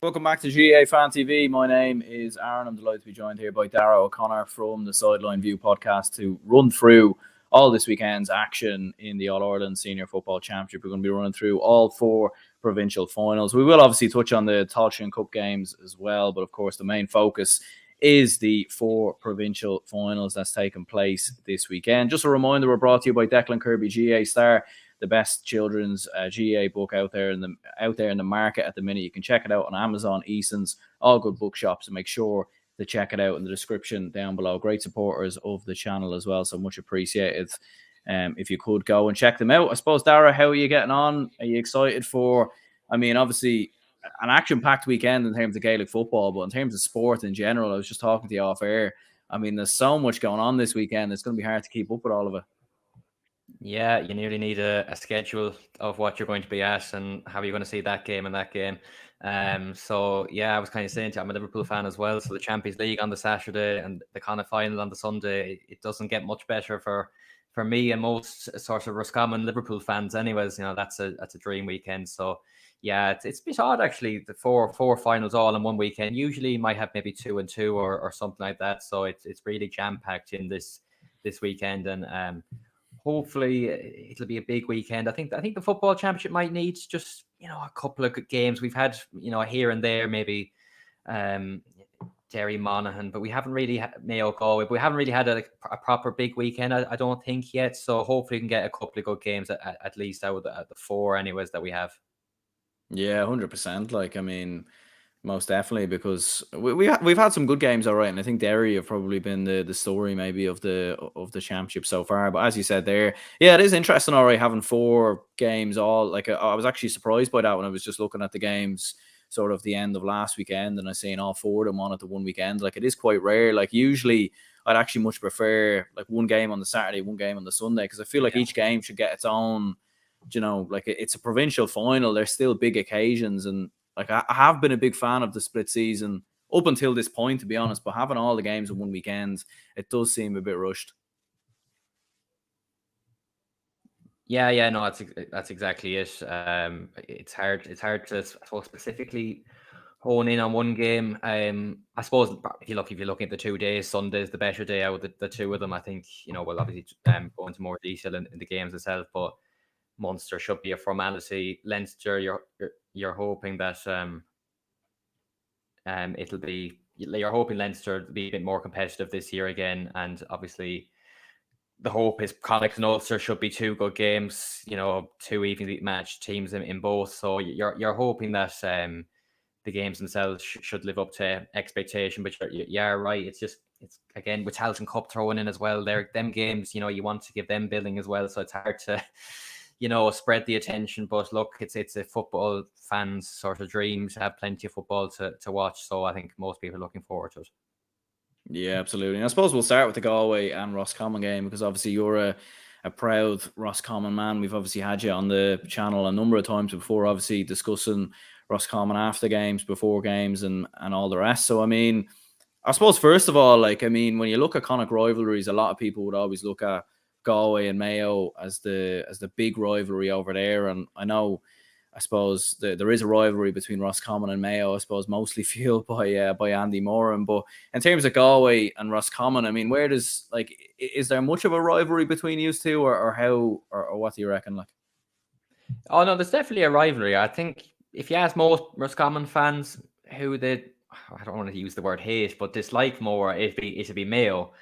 Welcome back to GAA Fan TV. My name is Aaron. I'm delighted to be joined here by Dara O'Connor from the Sideline View podcast to run through all this weekend's action in the All-Ireland Senior Football Championship. We're going to be running through all four provincial finals. We will obviously touch on the Tailteann Cup games as well, but of course the main focus is the four provincial finals that's taken place this weekend. Just a reminder, we're brought to you by Declan Kirby GAA Star, the best children's GAA book out there in the market at the minute. You can check it out on Amazon, Easons, all good bookshops, and make sure to check it out in the description down below. Great supporters of the channel as well, so much appreciated. If you could go and check them out. I suppose, Dara, how are you getting on? Are you excited for, obviously an action-packed weekend in terms of Gaelic football, but in terms of sport in general, I was just talking to you off air. There's so much going on this weekend. It's going to be hard to keep up with all of it. Yeah, you nearly need a schedule of what you're going to be at and how you're going to see that game and that game. So yeah, I was kind of saying to you, I'm a Liverpool fan as well. So the Champions League on the Saturday and the kind of final on the Sunday, it doesn't get much better for me and most sort of Roscommon Liverpool fans. Anyways, that's a dream weekend. So yeah, it's a bit odd actually. The four finals all in one weekend. Usually you might have maybe 2 and 2 or something like that. So it's really jam packed in this weekend, and hopefully it'll be a big weekend. I think the football championship might need just a couple of good games. We've had here and there maybe Derry Monaghan, but we haven't really had Mayo Galway. But we haven't really had a proper big weekend. I don't think yet. So hopefully we can get a couple of good games at least out of the four anyways that we have. Yeah, 100%. Most definitely, because we've had some good games, all right, and I think Derry have probably been the story maybe of the championship so far. But as you said there, yeah, it is interesting, all right, having 4 games all. I was actually surprised by that when I was just looking at the games sort of the end of last weekend, and I seen all 4 of them on at the one weekend. It is quite rare. Usually I'd actually much prefer one game on the Saturday, one game on the Sunday, because I feel like each game should get its own. It's a provincial final. There's still big occasions, and I have been a big fan of the split season up until this point, to be honest. But having all the games in one weekend, it does seem a bit rushed. Yeah, no, that's exactly it. It's hard to specifically hone in on one game. I suppose if you're looking at the 2 days, Sunday's the better day out of the 2 of them. I think we'll obviously go into more detail in the games itself, but Munster should be a formality. Leinster, you're hoping that you're hoping Leinster to be a bit more competitive this year again, and obviously the hope is Connacht and Ulster should be 2 good games, 2 evenly matched teams in both. So you're hoping that the games themselves should live up to expectation. But you're right. It's again with Tailteann Cup thrown in as well. Them games, you want to give them billing as well. So it's hard to spread the attention. But look, it's a football fans sort of dream to have plenty of football to watch. So I think most people are looking forward to it. Yeah, absolutely. And I suppose we'll start with the Galway and Roscommon game, because obviously you're a proud Roscommon man. We've obviously had you on the channel a number of times before, obviously discussing Roscommon after games, before games, and all the rest. So, I suppose, first of all, when you look at Connacht rivalries, a lot of people would always look at Galway and Mayo as the big rivalry over there. And I suppose there is a rivalry between Roscommon and Mayo, I suppose mostly fueled by Andy Moran. But in terms of Galway and Roscommon, where does is there much of a rivalry between you two, or how, or what do you reckon? Oh no, there's definitely a rivalry. I think if you ask most Roscommon fans who I don't want to use the word hate, but dislike more, it'd be Mayo.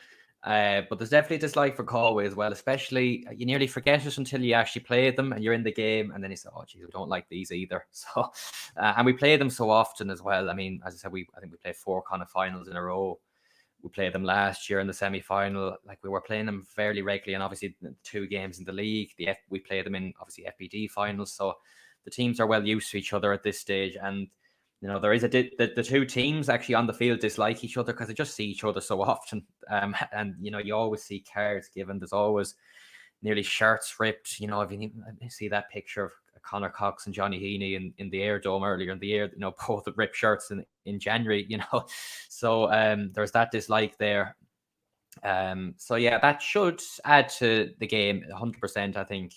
But there's definitely a dislike for Galway as well, especially you nearly forget it until you actually play them and you're in the game, and then you say, oh geez, we don't like these either. So and we play them so often as well. As I said, I think we played 4 kind of finals in a row. We played them last year in the semi-final. We were playing them fairly regularly, and obviously 2 games in the league. We played them in obviously FBD finals, so the teams are well used to each other at this stage. And there is the 2 teams actually on the field dislike each other because they just see each other so often. And you always see cards given. There's always nearly shirts ripped. If you see that picture of Conor Cox and Johnny Heaney in the Air Dome earlier in the year, both with ripped shirts in January. So there's that dislike there. So yeah, that should add to the game 100%. I think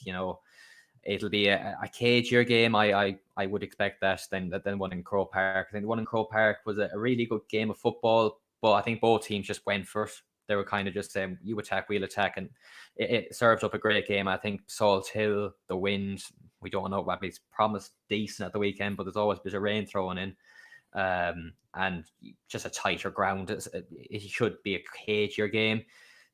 it'll be a cagier game. I would expect that than one in Croke Park. I think the one in Croke Park was a really good game of football, but I think both teams just went for it. They were kind of just saying, you attack, we'll attack, and it served up a great game. I think Salt Hill, the wind, we don't know, what it's promised decent at the weekend, but there's always a bit of rain thrown in. And just a tighter ground. It should be a cagier game.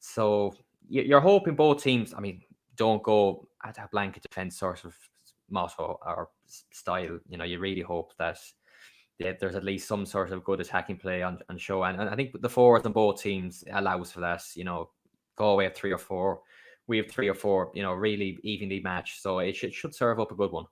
So you're hoping both teams, I mean, don't go at a blanket defense sort of motto or style. You really hope that there's at least some sort of good attacking play on show. And I think the forwards on both teams allows for that. Galway have 3 or 4. We have 3 or 4, really evenly matched. So it should serve up a good one.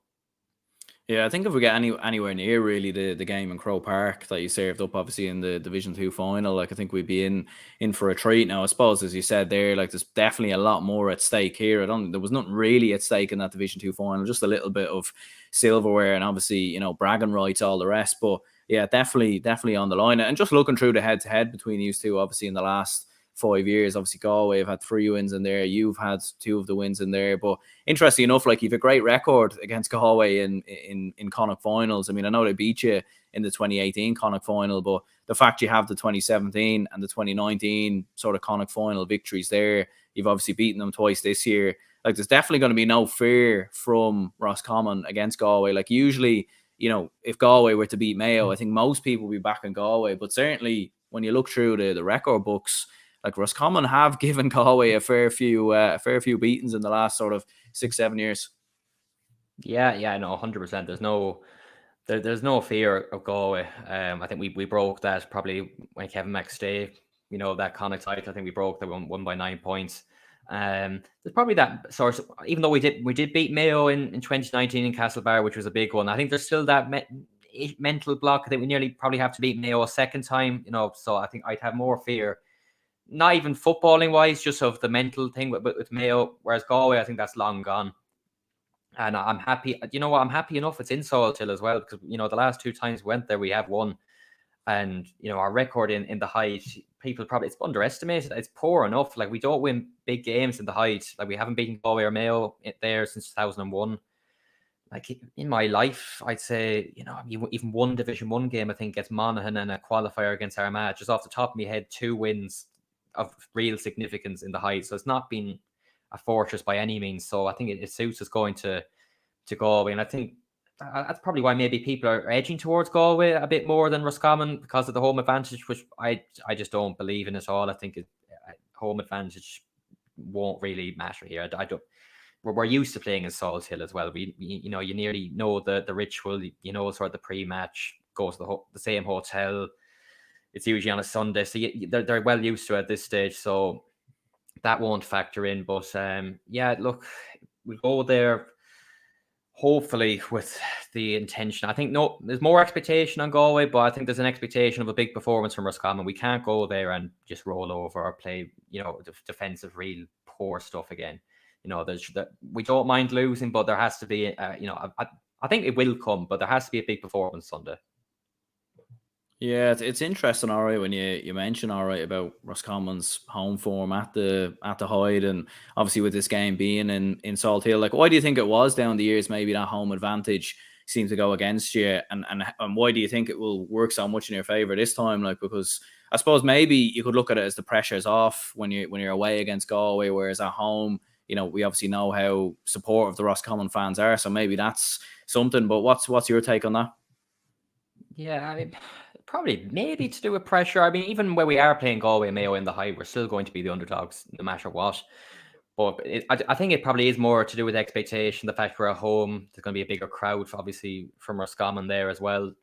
Yeah, I think if we get anywhere near really the game in Croke Park that you served up, obviously in the Division 2 final, like I think we'd be in for a treat. Now, I suppose, as you said there, like there's definitely a lot more at stake here. There was nothing really at stake in that Division 2 final, just a little bit of silverware and obviously, bragging rights, all the rest. But yeah, definitely on the line. And just looking through the head-to-head between these two, obviously in the last 5 years, obviously Galway have had 3 wins in there. You've had 2 of the wins in there. But interesting enough, like you've a great record against Galway in Connacht finals. I mean, I know they beat you in the 2018 Connacht final, but the fact you have the 2017 and the 2019 sort of Connacht final victories there, you've obviously beaten them twice this year. Like there's definitely going to be no fear from Roscommon against Galway. Like usually, if Galway were to beat Mayo, I think most people would be back in Galway. But certainly when you look through the record books, like Roscommon have given Galway a fair few beatings in the last sort of 6-7 years. Yeah, no, 100%. There's no fear of Galway. I think we broke that probably when Kevin McStay, that Connacht title. I think we broke that won by 9 points. There's probably that sort of, even though we did beat Mayo in 2019 in Castlebar, which was a big one. I think there's still that mental block. I think we nearly probably have to beat Mayo a second time. So I think I'd have more fear. Not even footballing wise, just of the mental thing with Mayo. Whereas Galway, I think that's long gone. And I'm happy. You know what? I'm happy enough it's in Salt Hill as well, because the last 2 times we went there, we have won. And our record in the height, people probably, it's underestimated. It's poor enough. Like we don't win big games in the height. Like we haven't beaten Galway or Mayo there since 2001. Like in my life, I'd say even one Division 1 game I think gets Monaghan and a qualifier against Armagh. Just off the top of my head, 2 wins of real significance in the height. So it's not been a fortress by any means. So I think it suits us going to Galway. And I think that's probably why maybe people are edging towards Galway a bit more than Roscommon because of the home advantage, which I just don't believe in at all. I think home advantage won't really matter here. We're used to playing in Salt Hill as well. You nearly know the ritual, sort of the pre-match, go to the same hotel. It's usually on a Sunday, so they're well used to it at this stage, so that won't factor in. But look, we'll go there hopefully with the intention. I think there's more expectation on Galway, but I think there's an expectation of a big performance from Roscommon. We can't go there and just roll over or play, defensive, real poor stuff again. We don't mind losing, but there has to be, I think it will come, but there has to be a big performance Sunday. Yeah, it's interesting, all right, when you mention all right about Roscommon's home form at the Hyde, and obviously with this game being in Salt Hill. Like, why do you think it was down the years maybe that home advantage seemed to go against you, and why do you think it will work so much in your favour this time? Like, because I suppose maybe you could look at it as the pressure's off when you're away against Galway, whereas at home, we obviously know how supportive the Roscommon fans are, so maybe that's something. But what's your take on that? Yeah, I mean, probably maybe to do with pressure. I mean, even when we are playing Galway and Mayo in the high, we're still going to be the underdogs no matter what. But I think it probably is more to do with expectation, the fact we're at home. There's going to be a bigger crowd, obviously, from Roscommon there as well.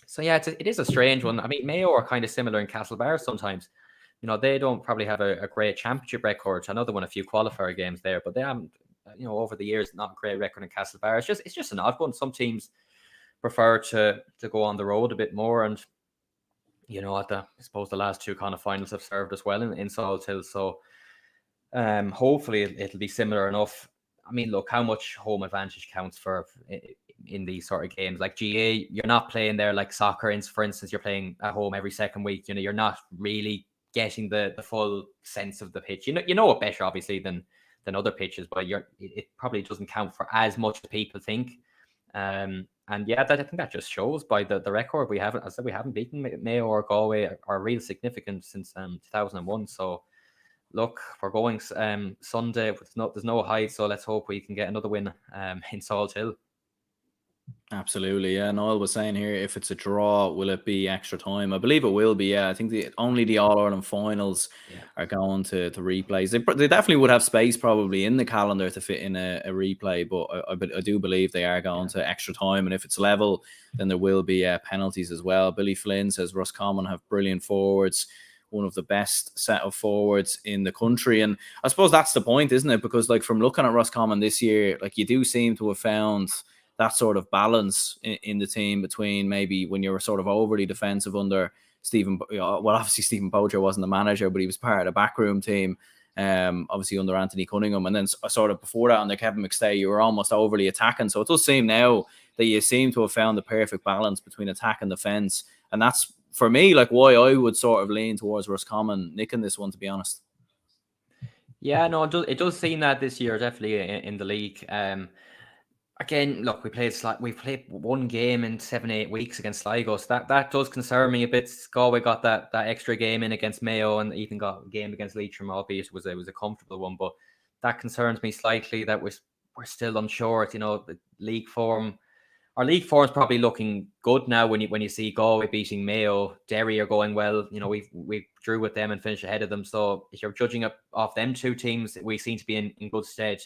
So yeah, it is a strange one. I mean, Mayo are kind of similar in Castlebar sometimes. They don't probably have a great championship record. I know they won a few qualifier games there, but they haven't, over the years, not a great record in Castlebar. It's just an odd one. Some teams prefer to go on the road a bit more, and I suppose the last 2 kind of finals have served us well in Salt Hill. So hopefully it'll be similar enough. I mean, look, how much home advantage counts for in these sort of games like GAA. You're not playing there like soccer, for instance. You're playing at home every second week. You're not really getting the full sense of the pitch. You know it better obviously than than other pitches, but it probably doesn't count for as much as people think. And yeah, I think that just shows by the record we haven't. As I said, we haven't beaten Mayo or Galway or real significant since 2001. So look, we're going Sunday. There's no hide, so let's hope we can get another win in Salt Hill. Absolutely, yeah. Noel was saying here, if it's a draw, will it be extra time? I believe it will be. Yeah, I think only the All Ireland finals are going to replays. They definitely would have space probably in the calendar to fit in a replay, but I do believe they are going to extra time. And if it's level, then there will be penalties as well. Billy Flynn says Roscommon have brilliant forwards, one of the best set of forwards in the country. And I suppose that's the point, isn't it? Because like from looking at Roscommon this year, like you do seem to have found that sort of balance in the team between maybe when you were sort of overly defensive under Stephen, well, obviously Stephen Poacher wasn't the manager, but he was part of the backroom team, obviously under Anthony Cunningham. And then sort of before that under Kevin McStay, you were almost overly attacking. So it does seem now that you seem to have found the perfect balance between attack and defence. And that's, for me, like why I would sort of lean towards Roscommon nicking this one, to be honest. Yeah, no, it does seem that this year, definitely in the league. Again, look, we played one game in 7-8 weeks against Sligo. So that does concern me a bit. Galway got that extra game in against Mayo and even got a game against Leitrim, albeit it was a comfortable one. But that concerns me slightly that we're still unsure. The league form. Our league form is probably looking good now when you see Galway beating Mayo. Derry are going well. We drew with them and finished ahead of them. So if you're judging off them two teams, we seem to be in good stead.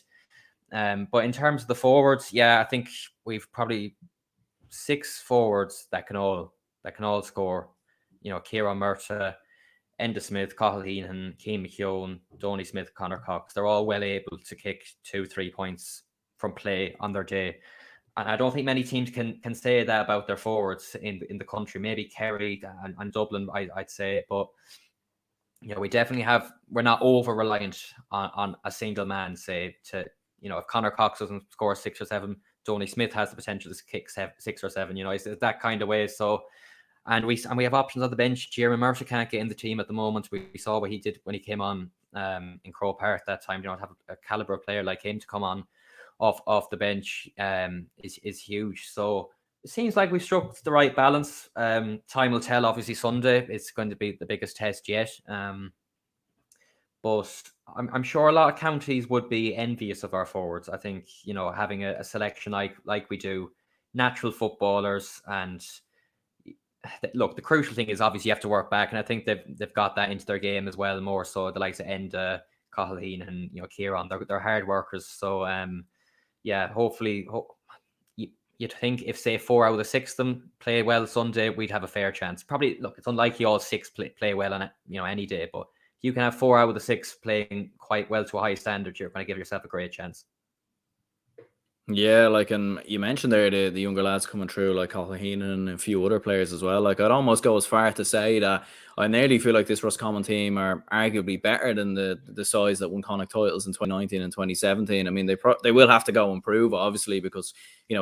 But in terms of the forwards, yeah, I think we've probably 6 forwards that can all score. Kieran Murtagh, Enda Smith, Cathal Heenan, Cian McKeown, Donny Smith, Conor Cox. They're all well able to kick 2-3 points from play on their day. And I don't think many teams can say that about their forwards in the country. Maybe Kerry and Dublin, I'd say. But we definitely we're not over reliant on a single man, say, to if Conor Cox doesn't score 6 or 7, Donny Smith has the potential to kick 6 or 7. It's that kind of way. So, and we have options on the bench. Kieran Murtagh can't get in the team at the moment. We saw what he did when he came on in Croke Park that time. To have a caliber player like him to come on off the bench is huge. So it seems like we've struck the right balance. Time will tell. Obviously, Sunday it's going to be the biggest test yet. But I'm sure a lot of counties would be envious of our forwards. I think, having a selection like we do, natural footballers. And look, the crucial thing is obviously you have to work back. And I think they've got that into their game as well, more so the likes of Enda, Cathal Heenan and, Kieran. They're hard workers. So, yeah, hopefully, you'd think if, say, 4 out of 6 of them play well Sunday, we'd have a fair chance. Probably, look, it's unlikely all 6 play well on it, any day, but if you can have 4 out of the 6 playing quite well to a high standard, you're going to give yourself a great chance. Yeah, like, and you mentioned there the younger lads coming through, like Cathal Heenan and a few other players as well. Like, I'd almost go as far to say that I nearly feel like this Roscommon team are arguably better than the sides that won Connacht titles in 2019 and 2017. I mean, they will have to go and prove, obviously, because,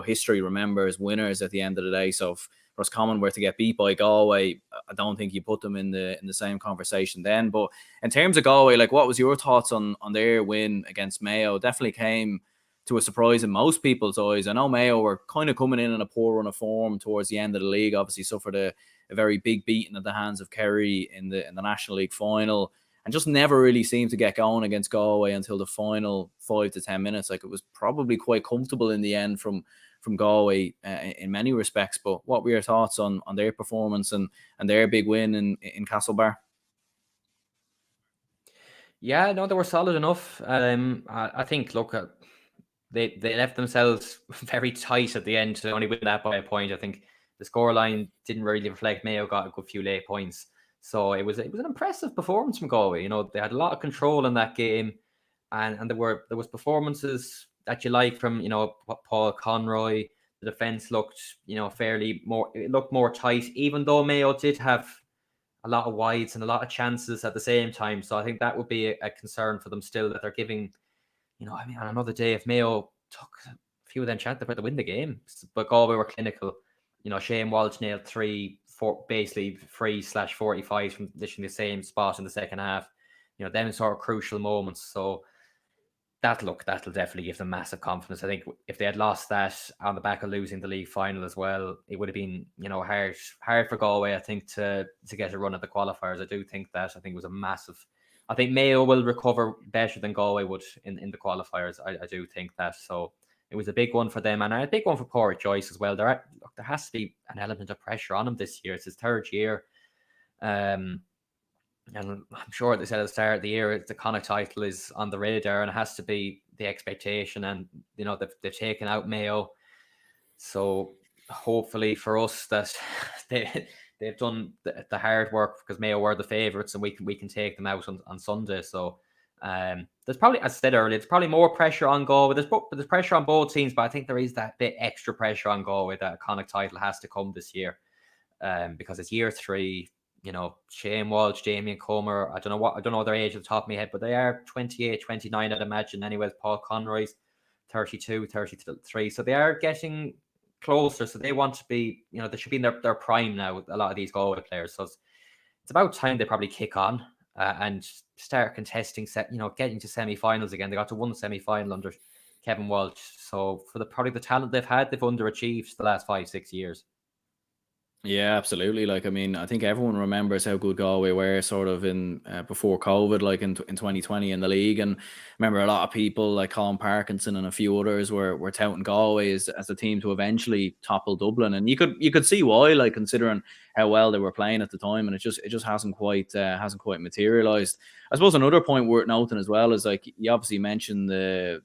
history remembers winners at the end of the day. So if Roscommon were to get beat by Galway, I don't think you put them in the same conversation then. But in terms of Galway, like, what was your thoughts on their win against Mayo? Definitely came to a surprise in most people's eyes. I know Mayo were kind of coming in a poor run of form towards the end of the league. Obviously suffered a very big beating at the hands of Kerry in the National League final, and just never really seemed to get going against Galway until the final 5 to 10 minutes. Like, it was probably quite comfortable in the end from Galway in many respects. But what were your thoughts on their performance and their big win in Castlebar? Yeah, no, they were solid enough. I think, look, they left themselves very tight at the end to only win that by a point. I think the scoreline didn't really reflect Mayo got a good few late points. So it was an impressive performance from Galway. They had a lot of control in that game, and there was performances that you like from Paul Conroy. The defense looked it looked more tight, even though Mayo did have a lot of wides and a lot of chances at the same time. So I think that would be a concern for them still, that they're giving. On another day, if Mayo took a few of them chances, they would win the game. But Galway were clinical. Shane Walsh nailed 3 basically 3/45 from literally the same spot in the second half. Them sort of crucial moments. So that'll definitely give them massive confidence. I think if they had lost that on the back of losing the league final as well, it would have been, hard for Galway, I think, to get a run at the qualifiers. I do think that. I think it was a massive. I think Mayo will recover better than Galway would in the qualifiers. I do think that. So it was a big one for them, and a big one for Port Joyce as well. There has to be an element of pressure on him this year. It's his third year. And I'm sure they said at the start of the year, the Connacht title is on the radar, and it has to be the expectation. And they've taken out Mayo, so hopefully for us that they've done the hard work, because Mayo were the favourites, and we can take them out on Sunday. So there's probably, as I said earlier, there's probably more pressure on Galway. There's pressure on both teams, but I think there is that bit extra pressure on Galway that a Connacht title has to come this year, because it's year 3. Shane Walsh, Damien Comer, I don't know their age at the top of my head, but they are 28, 29, I'd imagine. Anyways, Paul Conroy's 32, 33. So they are getting closer. So they want to be, they should be in their prime now with a lot of these Galway players. So it's about time they probably kick on and start contesting, getting to semi-finals again. They got to one semi-final under Kevin Walsh. So for probably the talent they've had, they've underachieved the last 5-6 years. Yeah, absolutely. I think everyone remembers how good Galway were sort of in before COVID, like in 2020 in the league. And I remember a lot of people like Colin Parkinson and a few others were touting Galway as the team to eventually topple Dublin. And you could see why, like, considering how well they were playing at the time. And it just hasn't quite materialized. I suppose another point worth noting as well is, like, you obviously mentioned the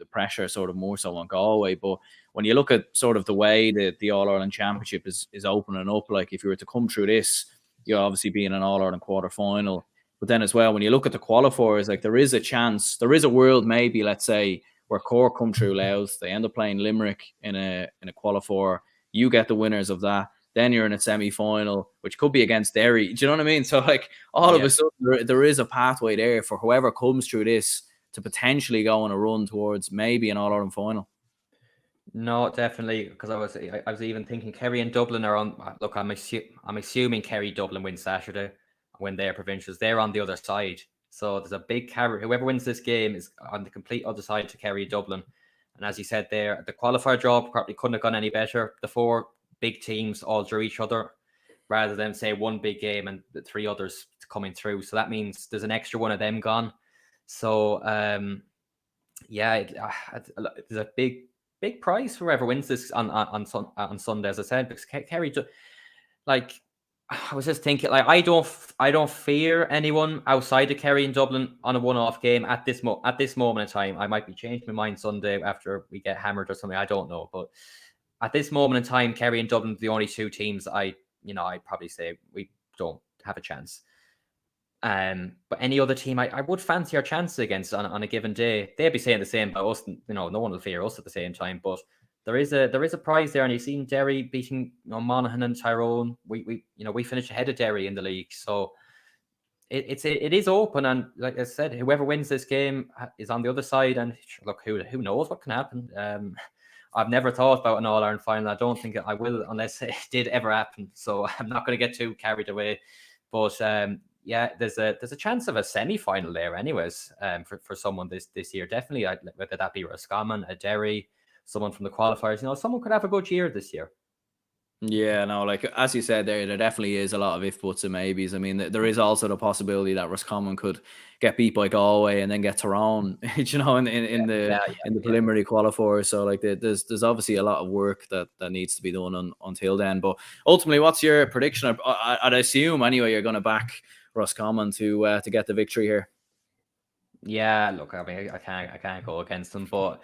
pressure sort of more so on Galway, but when you look at sort of the way that the All-Ireland Championship is opening up, like, if you were to come through this, you'll obviously be in an All-Ireland quarter-final. But then as well, when you look at the qualifiers, like, there is a chance, there is a world maybe, let's say, where Cork come through Louth, they end up playing Limerick in a qualifier, you get the winners of that, then you're in a semi-final, which could be against Derry. Do you know what I mean? So, like, all of a sudden, there is a pathway there for whoever comes through this to potentially go on a run towards maybe an All-Ireland final. No, definitely, because I was even thinking Kerry and Dublin are on. Look, I'm assuming Kerry Dublin win Saturday when they're provincials. They're on the other side, so there's a big carry. Whoever wins this game is on the complete other side to Kerry Dublin. And as you said there, the qualifier draw probably couldn't have gone any better. The 4 big teams all drew each other, rather than say one big game and the 3 others coming through. So that means there's an extra one of them gone. So there's a big prize for whoever wins this on Sunday, as I said, because Kerry, like, I was just thinking, like, I don't fear anyone outside of Kerry and Dublin on a one-off game at this moment in time. I might be changing my mind Sunday after we get hammered or something. I don't know, but at this moment in time, Kerry and Dublin are the only 2 teams I'd probably say we don't have a chance. But any other team I would fancy our chances against on a given day. They'd be saying the same about us. No one will fear us at the same time. But there is a prize there, and you've seen Derry beating Monaghan and Tyrone. We finished ahead of Derry in the league, so it is open. And like I said, whoever wins this game is on the other side. And look, who knows what can happen. I've never thought about an All-Ireland final. I don't think I will unless it did ever happen. So I'm not going to get too carried away. But there's a chance of a semi-final there, anyways, for someone this year. Definitely, whether that be Roscommon, a Derry, someone from the qualifiers. Someone could have a good year this year. Yeah, no, like, as you said there definitely is a lot of if, buts and maybes. I mean, there is also the possibility that Roscommon could get beat by Galway and then get Tyrone, in the preliminary qualifier. So, like, there's obviously a lot of work that needs to be done until then. But ultimately, what's your prediction? I'd assume anyway you're going to back Roscommon to get the victory here. Yeah, look, I mean, I can't go against them, but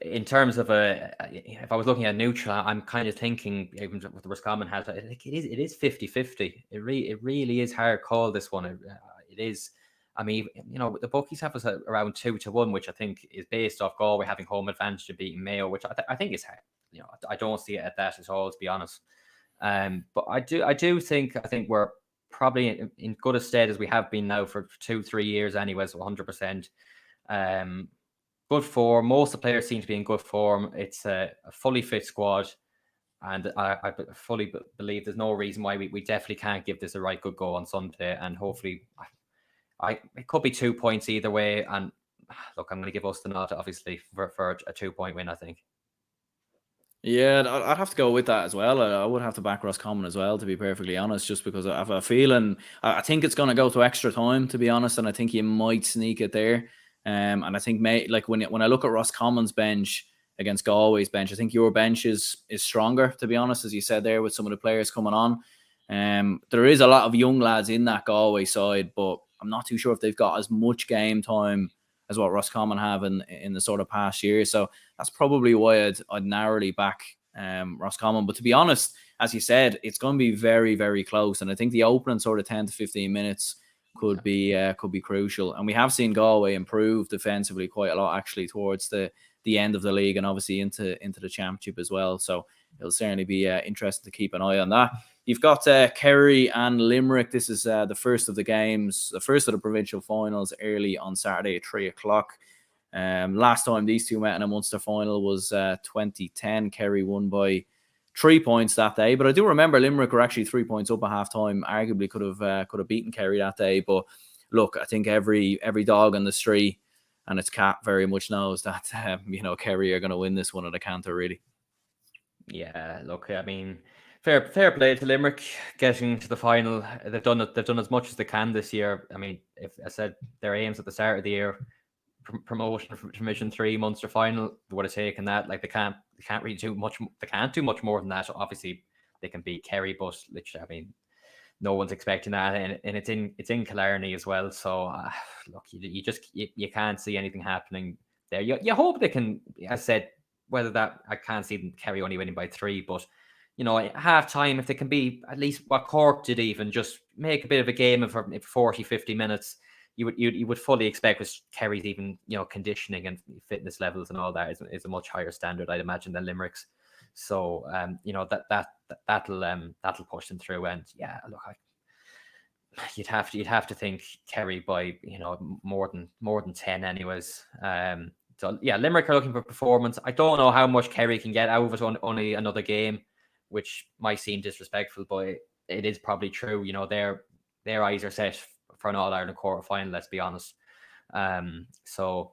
in terms of if I was looking at neutral, I'm kind of thinking, even with the Roscommon has, I think it is 50-50. It really is hard call, this one. It is. I mean, the bookies have us at around 2-1, which I think is based off Galway having home advantage and beating Mayo, which I think is hard. I don't see it at that at all, to be honest. But I do think we're probably in good a state as we have been now for 2-3 years anyway, so 100%. Good form. Most of the players seem to be in good form. It's a fully fit squad, and I fully believe there's no reason why we definitely can't give this a right good go on Sunday. And hopefully, it could be 2 points either way, and look, I'm going to give us the nod, obviously, for a 2-point win, I think. Yeah, I'd have to go with that as well. I would have to back Roscommon as well, to be perfectly honest, just because I have a feeling. I think it's going to go to extra time, to be honest, and I think you might sneak it there. And I think, like when I look at Roscommon's bench against Galway's bench, I think your bench is stronger, to be honest, as you said there, with some of the players coming on. There is a lot of young lads in that Galway side, but I'm not too sure if they've got as much game time as what Roscommon have in the sort of past year. So that's probably why I'd narrowly back Roscommon. But to be honest, as you said, it's going to be very, very close. And I think the opening sort of 10 to 15 minutes could be crucial. And we have seen Galway improve defensively quite a lot, actually, towards the end of the league and obviously into the championship as well. So it'll certainly be interesting to keep an eye on that. You've got Kerry and Limerick. This is the first of the games, the first of the provincial finals, early on Saturday at 3 o'clock. Last time these two met in a Munster final was 2010. Kerry won by 3 points that day, but I do remember Limerick were actually 3 points up at half time. Arguably could have beaten Kerry that day. But look, I think every dog on the street and its cat very much knows that Kerry are going to win this one at a canter, really. Yeah, look, I mean, fair play to Limerick getting to the final. They've done as much as they can this year. I mean, if I said their aims at the start of the year, promotion from Division 3 Munster final, they would have taken that. Like they can't really do much. They can't do much more than that. Obviously, they can beat Kerry, but literally, I mean, no one's expecting that, and it's in Killarney as well. So look, you can't see anything happening there. You hope they can. As I said, whether that I can't see them Kerry only winning by 3, but at half time, if they can be at least what Cork did, even just make a bit of a game of 40, 50 minutes, you would fully expect with Kerry's even conditioning and fitness levels and all that is a much higher standard, I'd imagine, than Limerick's. So that'll push them through. And yeah, look, you'd have to think Kerry by more than 10 anyways. So yeah, Limerick are looking for performance. I don't know how much Kerry can get out of it on only another game, which might seem disrespectful, but it is probably true. Their eyes are set for an All-Ireland quarter final, let's be honest. So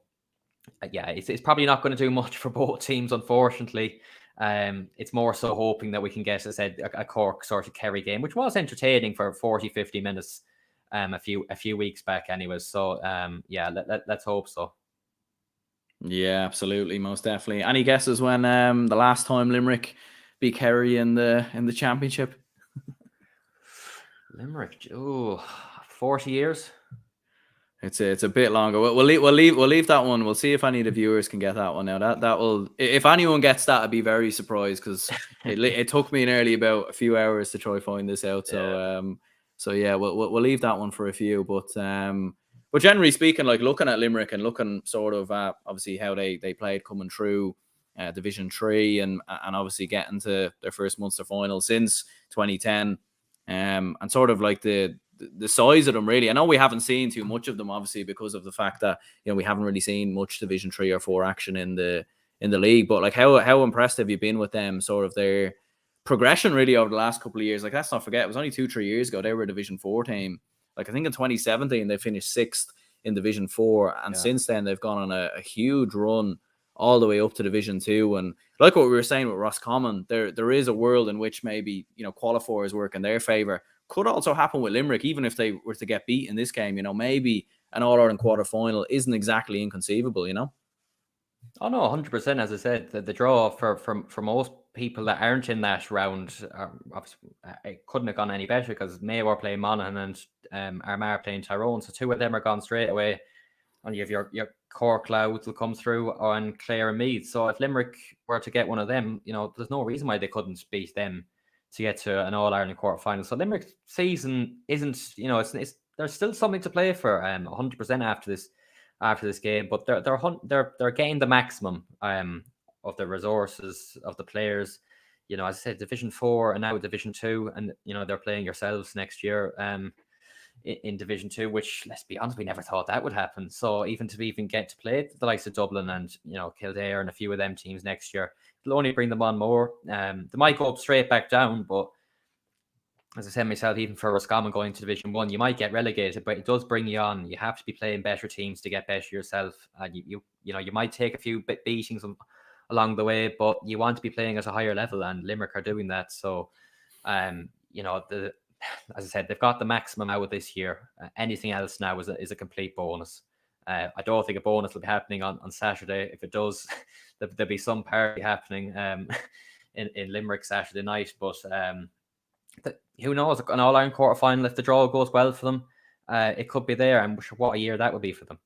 yeah, it's probably not going to do much for both teams, unfortunately. It's more so hoping that we can get, as I said, a Cork sort of Kerry game, which was entertaining for 40, 50 minutes a few weeks back anyways. So yeah, let's hope so. Yeah, absolutely, most definitely. Any guesses when the last time Limerick beat Kerry in the championship? Limerick, 40 years. It's a bit longer. We'll leave that one. We'll see if any of the viewers can get that one. Now that will, if anyone gets that, I'd be very surprised, because it took me nearly about a few hours to try find this out. So yeah, we'll leave that one for a few. But generally speaking, like looking at Limerick and looking sort of at obviously how they played coming through Division 3 and obviously getting to their first Munster final since 2010, and sort of like the size of them, really. I know we haven't seen too much of them, obviously, because of the fact that we haven't really seen much Division 3 or 4 action in the league. But like how impressed have you been with them, sort of their progression really over the last couple of years? Like, let's not forget, it was only 2-3 years ago they were a Division 4 team. Like I think in 2017 they finished 6th in Division 4, and since then they've gone on a huge run all the way up to Division 2. And like what we were saying with Roscommon, there is a world in which maybe qualifiers work in their favour. Could also happen with Limerick, even if they were to get beat in this game. Maybe an All-Ireland quarter final isn't exactly inconceivable. Oh no, 100%. As I said, the draw for most people that aren't in that round, obviously, it couldn't have gone any better, because Mayo are playing Monaghan and Armagh playing Tyrone. So 2 of them are gone straight away, and you have your Cork Clouds will come through on Clare and Meath. So if Limerick were to get one of them, there's no reason why they couldn't beat them to get to an All-Ireland quarter final. So Limerick's season isn't, it's there's still something to play for 100% after this game, but they're getting the maximum of the resources of the players. As I said, Division 4 and now Division 2, and they're playing yourselves next year in Division 2, which, let's be honest, we never thought that would happen. So even to get to play the likes of Dublin and Kildare and a few of them teams next year, it'll only bring them on more. They might go up straight back down, but as I said myself, even for Roscommon going to Division 1, you might get relegated, but it does bring you on. You have to be playing better teams to get better yourself. And you might take a few beatings along the way, but you want to be playing at a higher level, and Limerick are doing that. So, as I said, they've got the maximum out of this year. Anything else now is a complete bonus. I don't think a bonus will be happening on Saturday. If it does, there'll be some party happening in Limerick Saturday night. But who knows? An All-Ireland quarter-final, if the draw goes well for them, it could be there. And what a year that would be for them.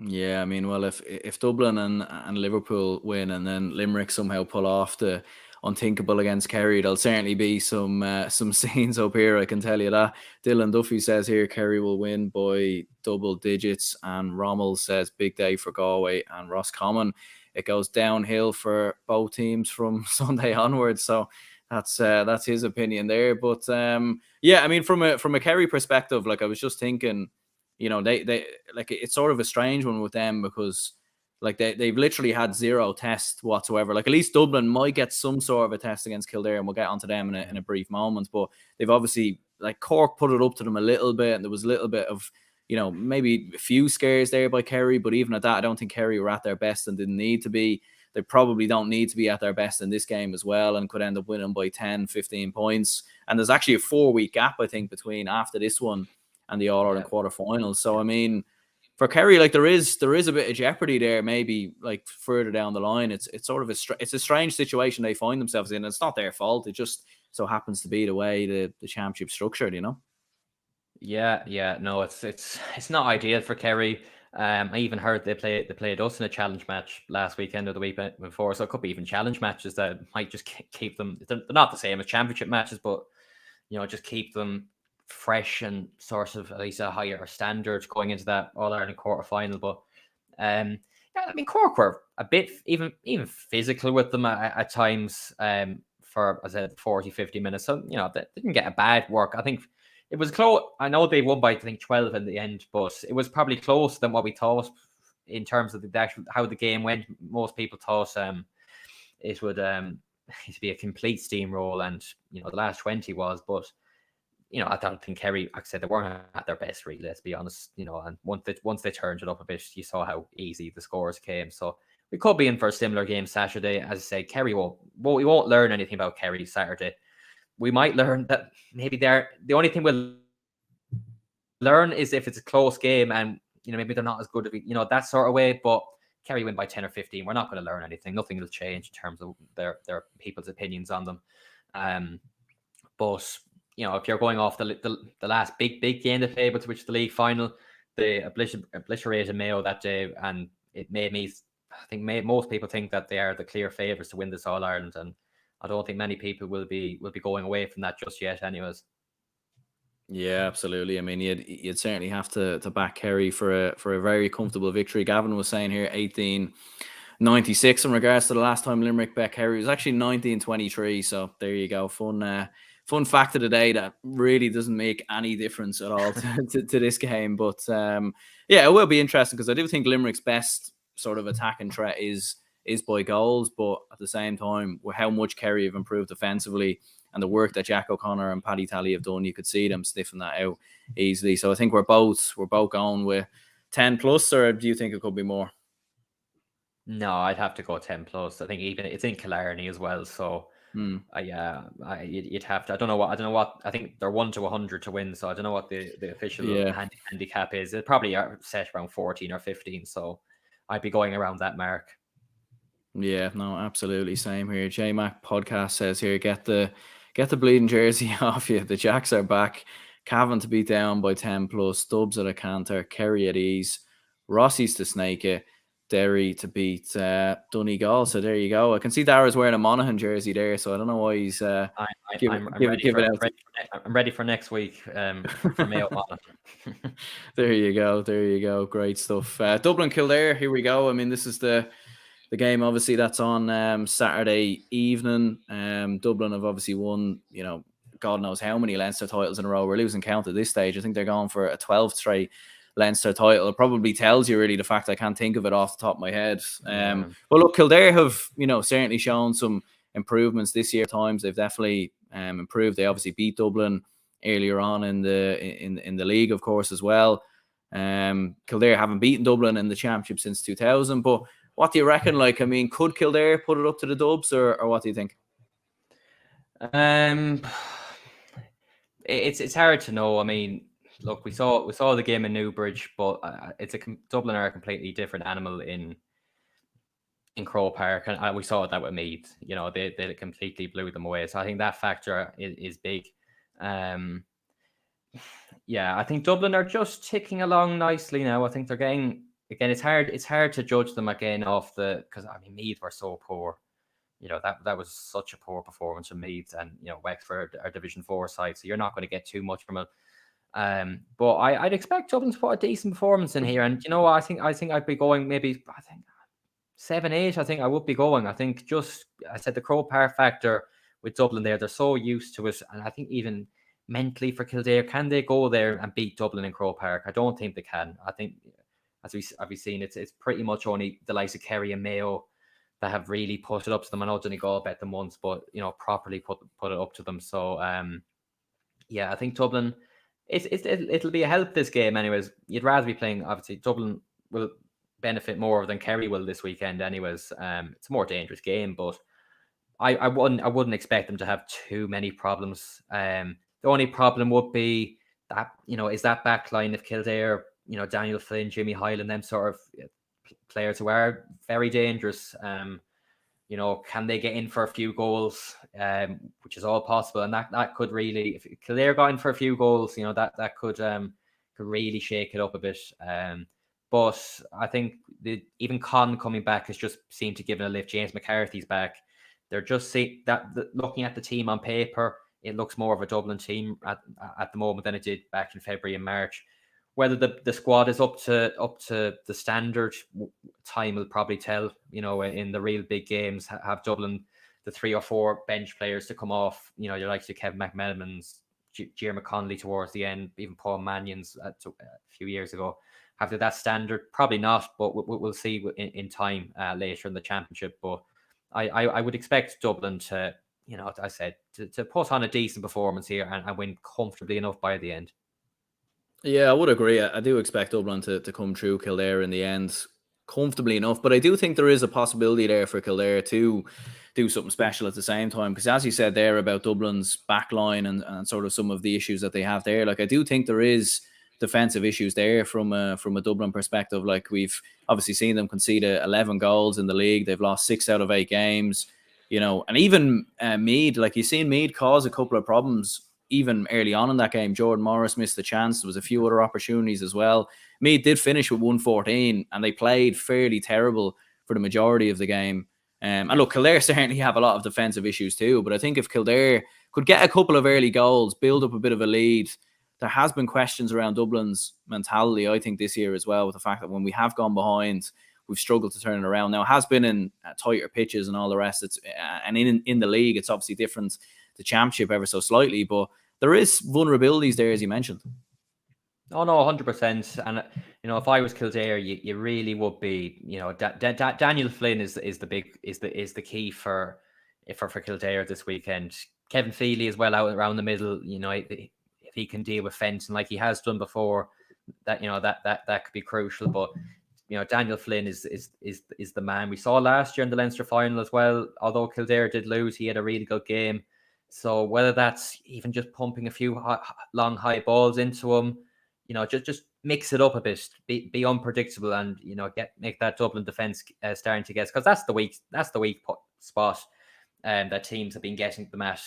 Yeah, I mean, well, if Dublin and Liverpool win and then Limerick somehow pull off the unthinkable against Kerry, there'll certainly be some scenes up here, I can tell you that. Dylan Duffy says here Kerry will win by double digits, and Rommel says big day for Galway and Roscommon. It goes downhill for both teams from Sunday onwards, so that's his opinion there. But yeah, I mean, from a Kerry perspective, like I was just thinking, they like, it's sort of a strange one with them because like they've literally had zero test whatsoever. Like at least Dublin might get some sort of a test against Kildare, and we'll get onto them in a brief moment. But they've obviously, like, Cork put it up to them a little bit, and there was a little bit of, maybe a few scares there by Kerry. But even at that, I don't think Kerry were at their best and didn't need to be. They probably don't need to be at their best in this game as well, and could end up winning by 10, 15 points. And there's actually a 4-week gap, I think, between after this one and the All-Ireland quarterfinals. So, I mean, for Kerry, like, there is a bit of jeopardy there, maybe, like, further down the line. It's sort of it's a strange situation they find themselves in. It's not their fault. It just so happens to be the way the championship structured, Yeah. No, it's not ideal for Kerry. I even heard they played us in a challenge match last weekend or the week before, so it could be even challenge matches that might just keep them. They're not the same as championship matches, but just keep them fresh and sort of at least a higher standard going into that All-Ireland quarter-final. But yeah, I mean, Cork were a bit even physical with them at times for, as I said, 40, 50 minutes. So, they didn't get a bad work. I think it was close. I know they won by, I think, 12 in the end, but it was probably closer than what we thought in terms of the actual how the game went. Most people thought it would be a complete steamroll, and the last 20 was, but I don't think Kerry, like I said, they weren't at their best, really, let's be honest. And once they turned it up a bit, you saw how easy the scores came. So we could be in for a similar game Saturday. As I say, Kerry we won't learn anything about Kerry Saturday. We might learn that maybe the only thing we'll learn is if it's a close game and maybe they're not as good at that sort of way. But Kerry win by 10 or 15, we're not going to learn anything. Nothing will change in terms of their people's opinions on them. But if you're going off the last big game they played, which is the league final, they obliterated Mayo that day, and it made me, I think, most people think that they are the clear favourites to win this All Ireland, and I don't think many people will be going away from that just yet, anyways. Yeah, absolutely. I mean, you'd certainly have to back Kerry for a very comfortable victory. Gavin was saying here 1896 in regards to the last time Limerick bet Kerry. It was actually 1923. So there you go. Fun fact of the day that really doesn't make any difference at all to this game. But yeah, it will be interesting because I do think Limerick's best sort of attacking threat is by goals. But at the same time, with how much Kerry have improved defensively and the work that Jack O'Connor and Paddy Talley have done, you could see them sniffing that out easily. So I think we're both going with 10 plus, or do you think it could be more? No, I'd have to go 10 plus. I think even it's in Killarney as well. So you'd have to. I don't know what. I think they're 1 to 100 to win. So I don't know what the official handicap is. It probably are set around 14 or 15. So I'd be going around that mark. Yeah, no, absolutely. Same here. JMac podcast says here, get the bleeding jersey off you. The Jacks are back. Cavan to beat down by 10 plus. Stubbs at a canter. Kerry at ease. Rossies to snake it. Derry to beat Donegal. So there you go. I can see Dara's wearing a Monaghan jersey there, so I don't know why he's I'm ready for next week for Mayo Monaghan. There you go. Great stuff. Dublin Kildare, here we go. I mean, this is the game, obviously, that's on Saturday evening. Dublin have obviously won, God knows how many Leinster titles in a row. We're losing count at this stage. I think they're going for a 12th straight Leinster title. It probably tells you really the fact I can't think of it off the top of my head. But look, Kildare have, certainly shown some improvements this year. At times they've definitely, improved. They obviously beat Dublin earlier on in the league, of course, as well. Kildare haven't beaten Dublin in the championship since 2000. But what do you reckon? Like, I mean, could Kildare put it up to the Dubs, or what do you think? It's hard to know. I mean, look, we saw the game in Newbridge, but Dublin are a completely different animal in Croke Park, and we saw that with Meath. You know, they completely blew them away. So I think that factor is big. Yeah, I think Dublin are just ticking along nicely now. I think they're getting, again, it's hard to judge them again because I mean Meath were so poor. You know, that was such a poor performance from Meath, and you know, Wexford are Division 4 side, so you're not going to get too much from it. But I'd expect Dublin to put a decent performance in here, and you know, I think I'd be going maybe 7-8. I think I would be going. I think I said the Croke Park factor with Dublin there, they're so used to it, and I think even mentally for Kildare, can they go there and beat Dublin in Croke Park? I don't think they can. I think, as we've seen, it's pretty much only the likes of Kerry and Mayo that have really put it up to them. I know Donegal bet them once, but you know, properly put it up to them. So yeah, I think Dublin, it'll be a help this game anyways. You'd rather be playing, obviously Dublin will benefit more than Kerry will this weekend anyways. It's a more dangerous game, but I wouldn't expect them to have too many problems. The only problem would be that, you know, is that back line of Kildare, you know, Daniel Flynn, Jimmy Hyland, them sort of players who are very dangerous. You know, can they get in for a few goals, which is all possible, and that could really, if Kildare got in for a few goals, you know, that could really shake it up a bit. But I think even Con coming back has just seemed to give it a lift. James McCarthy's back. They're just looking at the team on paper, it looks more of a Dublin team at the moment than it did back in February and March. Whether the squad is up to the standard, time will probably tell. You know, in the real big games, have Dublin the 3 or 4 bench players to come off. You know, your likes of Kevin McMenamin's, Jeremy Connolly towards the end, even Paul Mannion's a few years ago. Have they that standard? Probably not, but we'll see in time later in the championship. But I would expect Dublin to, you know, as I said, to put on a decent performance here and win comfortably enough by the end. Yeah, I would agree. I do expect Dublin to come through Kildare in the end comfortably enough, but I do think there is a possibility there for Kildare to do something special at the same time, because as you said there about Dublin's backline and sort of some of the issues that they have there, like I do think there is defensive issues there from a Dublin perspective. Like we've obviously seen them concede 11 goals in the league. They've lost 6 out of 8 games, you know, and even Meath, like you've seen Meath cause a couple of problems even early on in that game. Jordan Morris missed the chance. There was a few other opportunities as well. Meath did finish with 114 and they played fairly terrible for the majority of the game. And look, Kildare certainly have a lot of defensive issues too, but I think if Kildare could get a couple of early goals, build up a bit of a lead, there has been questions around Dublin's mentality, I think, this year as well, with the fact that when we have gone behind, we've struggled to turn it around. Now, it has been in tighter pitches and all the rest. And in the league, it's obviously different, the championship ever so slightly, but there is vulnerabilities there, as you mentioned. Oh no, 100%. And you know, if I was Kildare, you really would be. You know, Daniel Flynn is the key for Kildare this weekend. Kevin Feely as well out around the middle. You know, if he can deal with Fenton like he has done before, that you know that could be crucial. But you know, Daniel Flynn is the man. We saw last year in the Leinster final as well. Although Kildare did lose, he had a really good game. So whether that's even just pumping a few long high balls into him, you know, just mix it up a bit, be unpredictable, and you know, make that Dublin defense starting to guess, because that's the weak spot that teams have been getting them at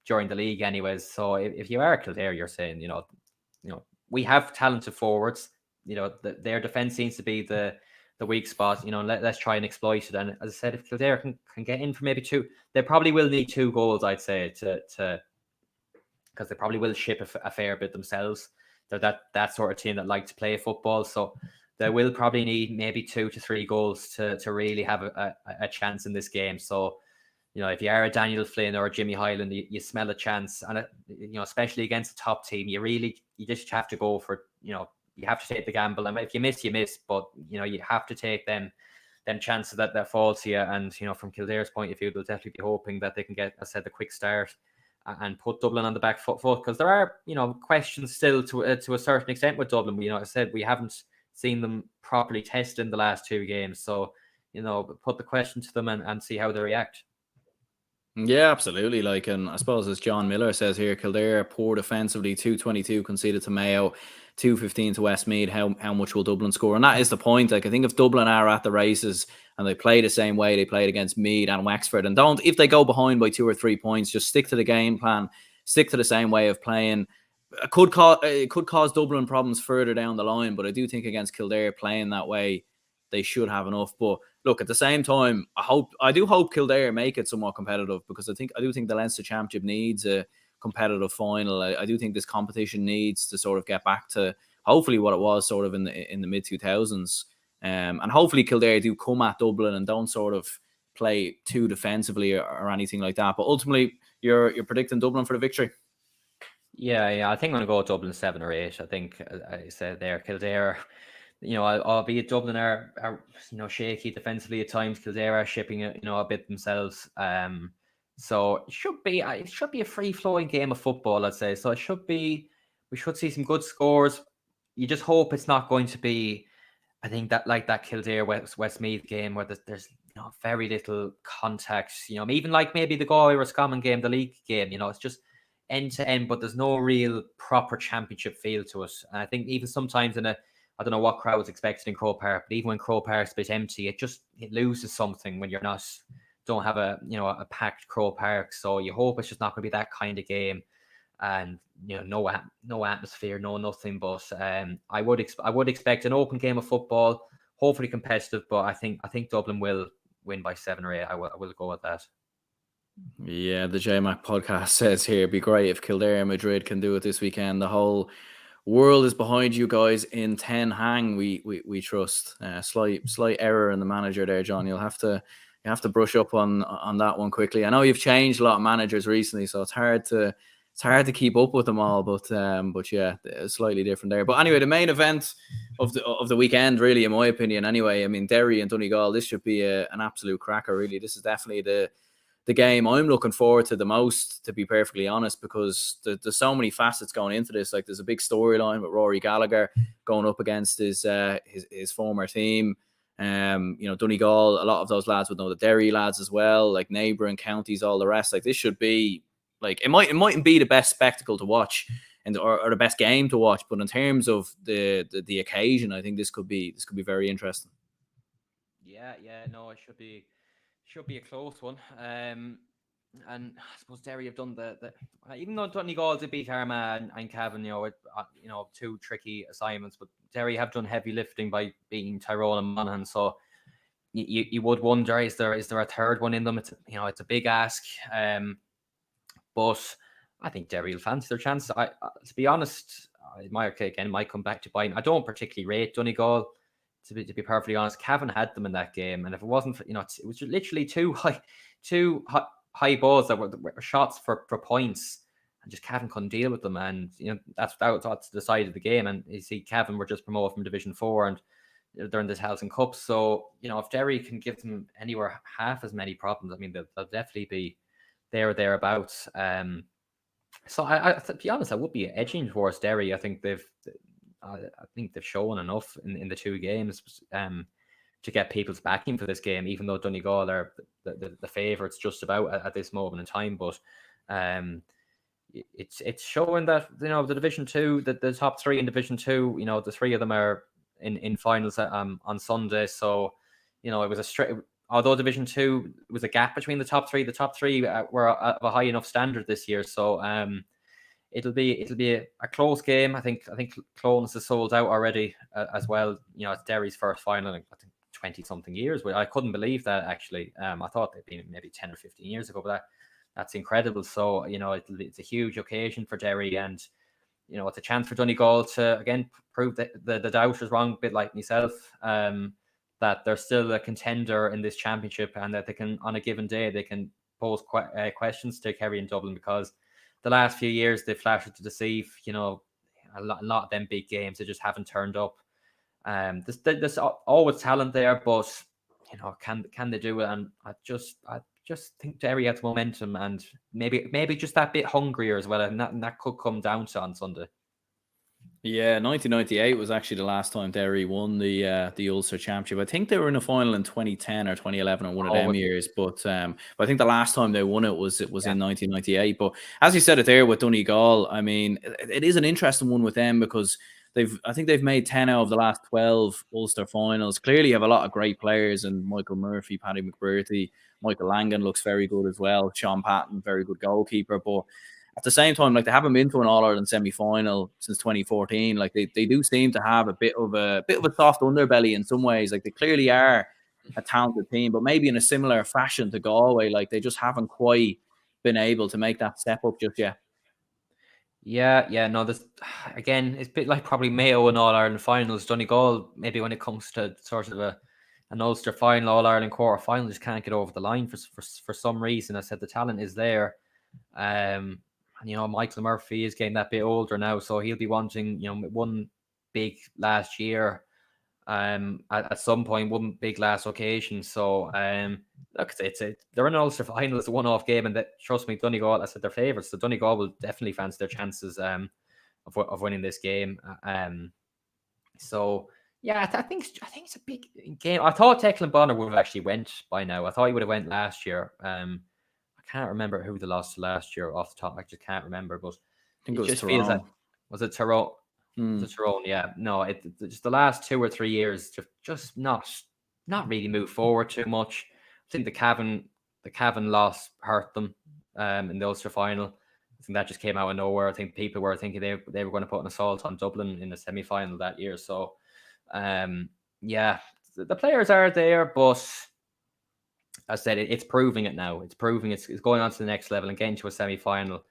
during the league, anyways. So if you are Kildare, you're saying, you know, we have talented forwards. You know, their defense seems to be the weak spot. You know, let's try and exploit it. And as I said, if Kildare can get in for maybe 2, they probably will need 2 goals, I'd say, to because they probably will ship a fair bit themselves. They're that sort of team that like to play football, so they will probably need maybe 2 to 3 goals to really have a chance in this game. So, you know, if you are a Daniel Flynn or a Jimmy Hyland, you smell a chance, and you know, especially against a top team, you just have to go for, you know, you have to take the gamble. And if you miss, you miss, but you know, you have to take them chances that fall to you. And you know, from Kildare's point of view, they'll definitely be hoping that they can get, as I said, the quick start and put Dublin on the back foot, because there are, questions still to a certain extent with Dublin. I said we haven't seen them properly tested in the last 2 games, so put the question to them and see how they react. Yeah, absolutely. And I suppose as John Miller says here, Kildare poor defensively, 222 conceded to Mayo, 215 to Westmeath. How much will Dublin score? And that is the point. I think if Dublin are at the races and they play the same way they played against Meath and Wexford, and if they go behind by 2 or 3 points, just stick to the game plan, stick to the same way of playing. It could cause Dublin problems further down the line, but I do think against Kildare playing that way, they should have enough. But look, at the same time, I do hope Kildare make it somewhat competitive, because I do think the Leinster Championship needs a competitive final. I do think this competition needs to sort of get back to hopefully what it was sort of in the mid 2000s, and hopefully Kildare do come at Dublin and don't sort of play too defensively or anything like that. But ultimately, you're predicting Dublin for the victory. Yeah, I think I'm going to go Dublin 7 or 8. I think I said there, Kildare. Albeit Dublin are shaky defensively at times, Kildare are shipping it a bit themselves. So it should be a free flowing game of football, I'd say. So we should see some good scores. You just hope it's not going to be, I think, that like that Kildare Westmeath game where there's very little contact. Even like maybe the Galway Roscommon game, the league game. It's just end to end, but there's no real proper championship feel to it. And I think even sometimes I don't know what crowd was expected in Croke Park, but even when Croke Park's a bit empty, it loses something when you're don't have a packed Croke Park. So you hope it's just not going to be that kind of game, and no atmosphere, no nothing. But I would expect an open game of football, hopefully competitive. But I think Dublin will win by 7 or 8. I will go with that. Yeah, the JMac podcast says here, it'd be great if Kildare and Madrid can do it this weekend. The whole world is behind you guys in Ten Hag. We trust. Slight error in the manager there, John. You have to brush up on that one quickly. I know you've changed a lot of managers recently, so it's hard to keep up with them all. But yeah, it's slightly different there. But anyway, the main event of the weekend, really, in my opinion, anyway. I mean, Derry and Donegal. This should be an absolute cracker. Really, this is definitely the game I'm looking forward to the most, to be perfectly honest, because there's so many facets going into this. Like, there's a big storyline with Rory Gallagher going up against his former team. Donegal, a lot of those lads would know the Derry lads as well, like neighbouring counties, all the rest. Like, this should be it mightn't be the best spectacle to watch or the best game to watch, but in terms of the occasion, I think this could be very interesting. Yeah, no, it should be a close one. And I suppose Derry have done the even though Donegal did beat Armagh and Cavan, 2 tricky assignments, but Derry have done heavy lifting by beating Tyrone and Monaghan. So you would wonder, is there a third one in them? It's a big ask. But I think Derry will fancy their chances. To be honest, it might come back to biting. I don't particularly rate Donegal. To be perfectly honest, Cavan had them in that game, and if it wasn't for, it was literally two high balls that were shots for points, and just Cavan couldn't deal with them, and that's decided the game. And you see, Cavan were just promoted from Division 4, and they're in this Housing Cup. So if Derry can give them anywhere half as many problems, I mean, they'll definitely be there or thereabouts. So to be honest, I would be edging towards Derry. I think they've shown enough in the 2 games to get people's backing for this game, even though Donegal are the favourites just about at this moment in time. But it's showing that the Division 2, the top 3 in Division 2, the 3 of them are in finals on Sunday. So it was a straight. Although Division 2 was a gap between the top 3, were of a high enough standard this year. So it'll be a close game. I think Clones is sold out already as well. It's Derry's first final in 20-something years. I couldn't believe that, actually. I thought they'd been maybe 10 or 15 years ago, but that's incredible. So it's a huge occasion for Derry, and it's a chance for Donegal to again prove that the doubters wrong, a bit like myself. That they're still a contender in this championship, and that they can, on a given day, they can pose questions to Kerry and Dublin, because the last few years they've flashed to deceive. A lot of them big games, they just haven't turned up. There's always talent there, but can they do it? And just think Derry has momentum and maybe just that bit hungrier as well, and that could come down to on Sunday. Yeah, 1998 was actually the last time Derry won the Ulster Championship. I think they were in a final in 2010 or 2011 or one of them years. But I think the last time they won it was in 1998. But as you said it there with Donegal, I mean, it is an interesting one with them because I think they've made 10 out of the last 12 Ulster finals. Clearly, you have a lot of great players, and Michael Murphy, Paddy McBurty, Michael Langan looks very good as well. Sean Patton, very good goalkeeper, but at the same time, like, they haven't been to an All-Ireland semi-final since 2014. Like, they do seem to have a bit of a soft underbelly in some ways. Like, they clearly are a talented team, but maybe in a similar fashion to Galway, like, they just haven't quite been able to make that step up just yet. Yeah, no, this again, it's a bit like probably Mayo in All-Ireland finals. Donegal, maybe when it comes to sort of an Ulster final, All-Ireland quarter final, just can't get over the line for some reason. I said the talent is there. And, Michael Murphy is getting that bit older now, so he'll be wanting, one big last year, at some point, one big last occasion. So, look, they're in an Ulster final. It's a one-off game, and that, trust me, Donegal, I said they're favourites. So Donegal will definitely fancy their chances of winning this game. So yeah, I think it's a big game. I thought Declan Bonner would have actually went by now. I thought he would have went last year. I can't remember who they lost to last year off the top. I just can't remember, but I think it just Tyrone. feels like, was it Tyrone? The Tyrone, yeah. No, just the last 2 or 3 years just not really moved forward too much. I think the Cavan loss hurt them in the Ulster final. I think that just came out of nowhere. I think people were thinking they were going to put an assault on Dublin in the semi-final that year. So, yeah, the players are there, but I said it's proving it now. It's proving it's going on to the next level and getting to a semi-final,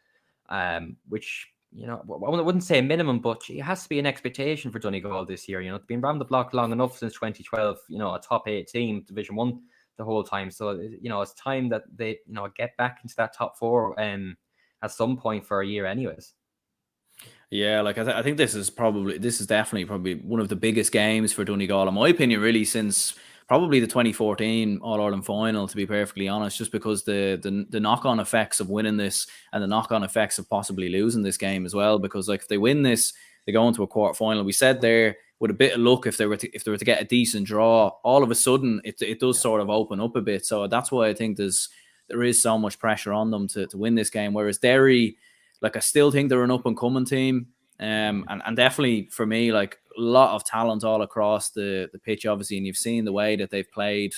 which, I wouldn't say a minimum, but it has to be an expectation for Donegal this year. It's been around the block long enough since 2012. A top 8 team, Division 1 the whole time. So, it's time that they, get back into that top 4 at some point for a year anyways. Yeah, like I think this is definitely probably one of the biggest games for Donegal, in my opinion, really, since probably the 2014 All-Ireland final, to be perfectly honest, just because the knock-on effects of winning this and the knock-on effects of possibly losing this game as well. Because, like, if they win this, they go into a quarter final. We said there, with a bit of luck, if they were to get a decent draw, all of a sudden it does sort of open up a bit. So that's why I think there is so much pressure on them to win this game. Whereas Derry, like, I still think they're an up-and-coming team. And definitely for me, like, a lot of talent all across the pitch, obviously, and you've seen the way that they've played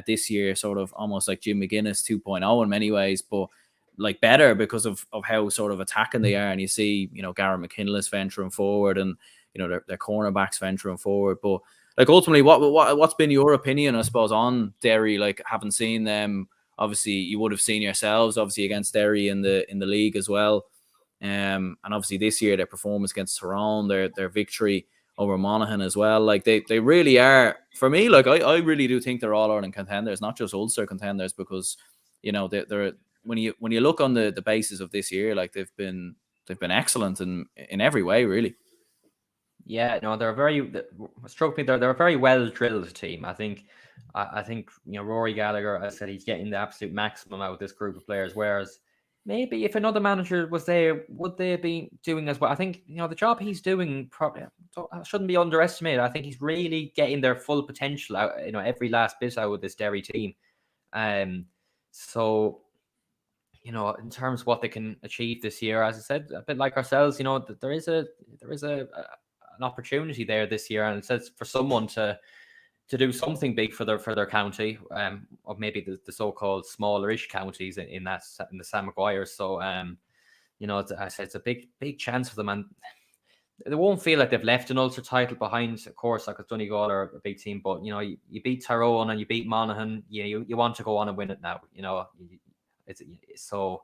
this year, sort of almost like Jim McGuinness 2.0 in many ways, but like better because of how sort of attacking they are. And you see, Garrett McKinless venturing forward, and their cornerbacks venturing forward. But like, ultimately, what's been your opinion, I suppose, on Derry? Like, having seen them, obviously you would have seen yourselves obviously against Derry in the league as well. And obviously this year their performance against Tyrone, their victory over Monaghan as well. Like, they really are, for me, like, I really do think they're All-Ireland contenders, not just Ulster contenders, because they're when you look on the basis of this year, like, they've been excellent in every way, really. Yeah, no, struck me, they're a very well drilled team. I think Rory Gallagher, I said, he's getting the absolute maximum out of this group of players, whereas maybe if another manager was there, would they be doing as well? I think, the job he's doing probably shouldn't be underestimated. I think he's really getting their full potential out, every last bit out of this Derry team. So, in terms of what they can achieve this year, as I said, a bit like ourselves, there is an opportunity there this year, and it says for someone to do something big for their county, or maybe the so-called smallerish counties in the Sam Maguire. So, it's a big chance for them, and they won't feel like they've left an Ulster title behind. Of course, like Donegal are a big team, but you beat Tyrone and you beat Monaghan. You want to go on and win it now. It's so.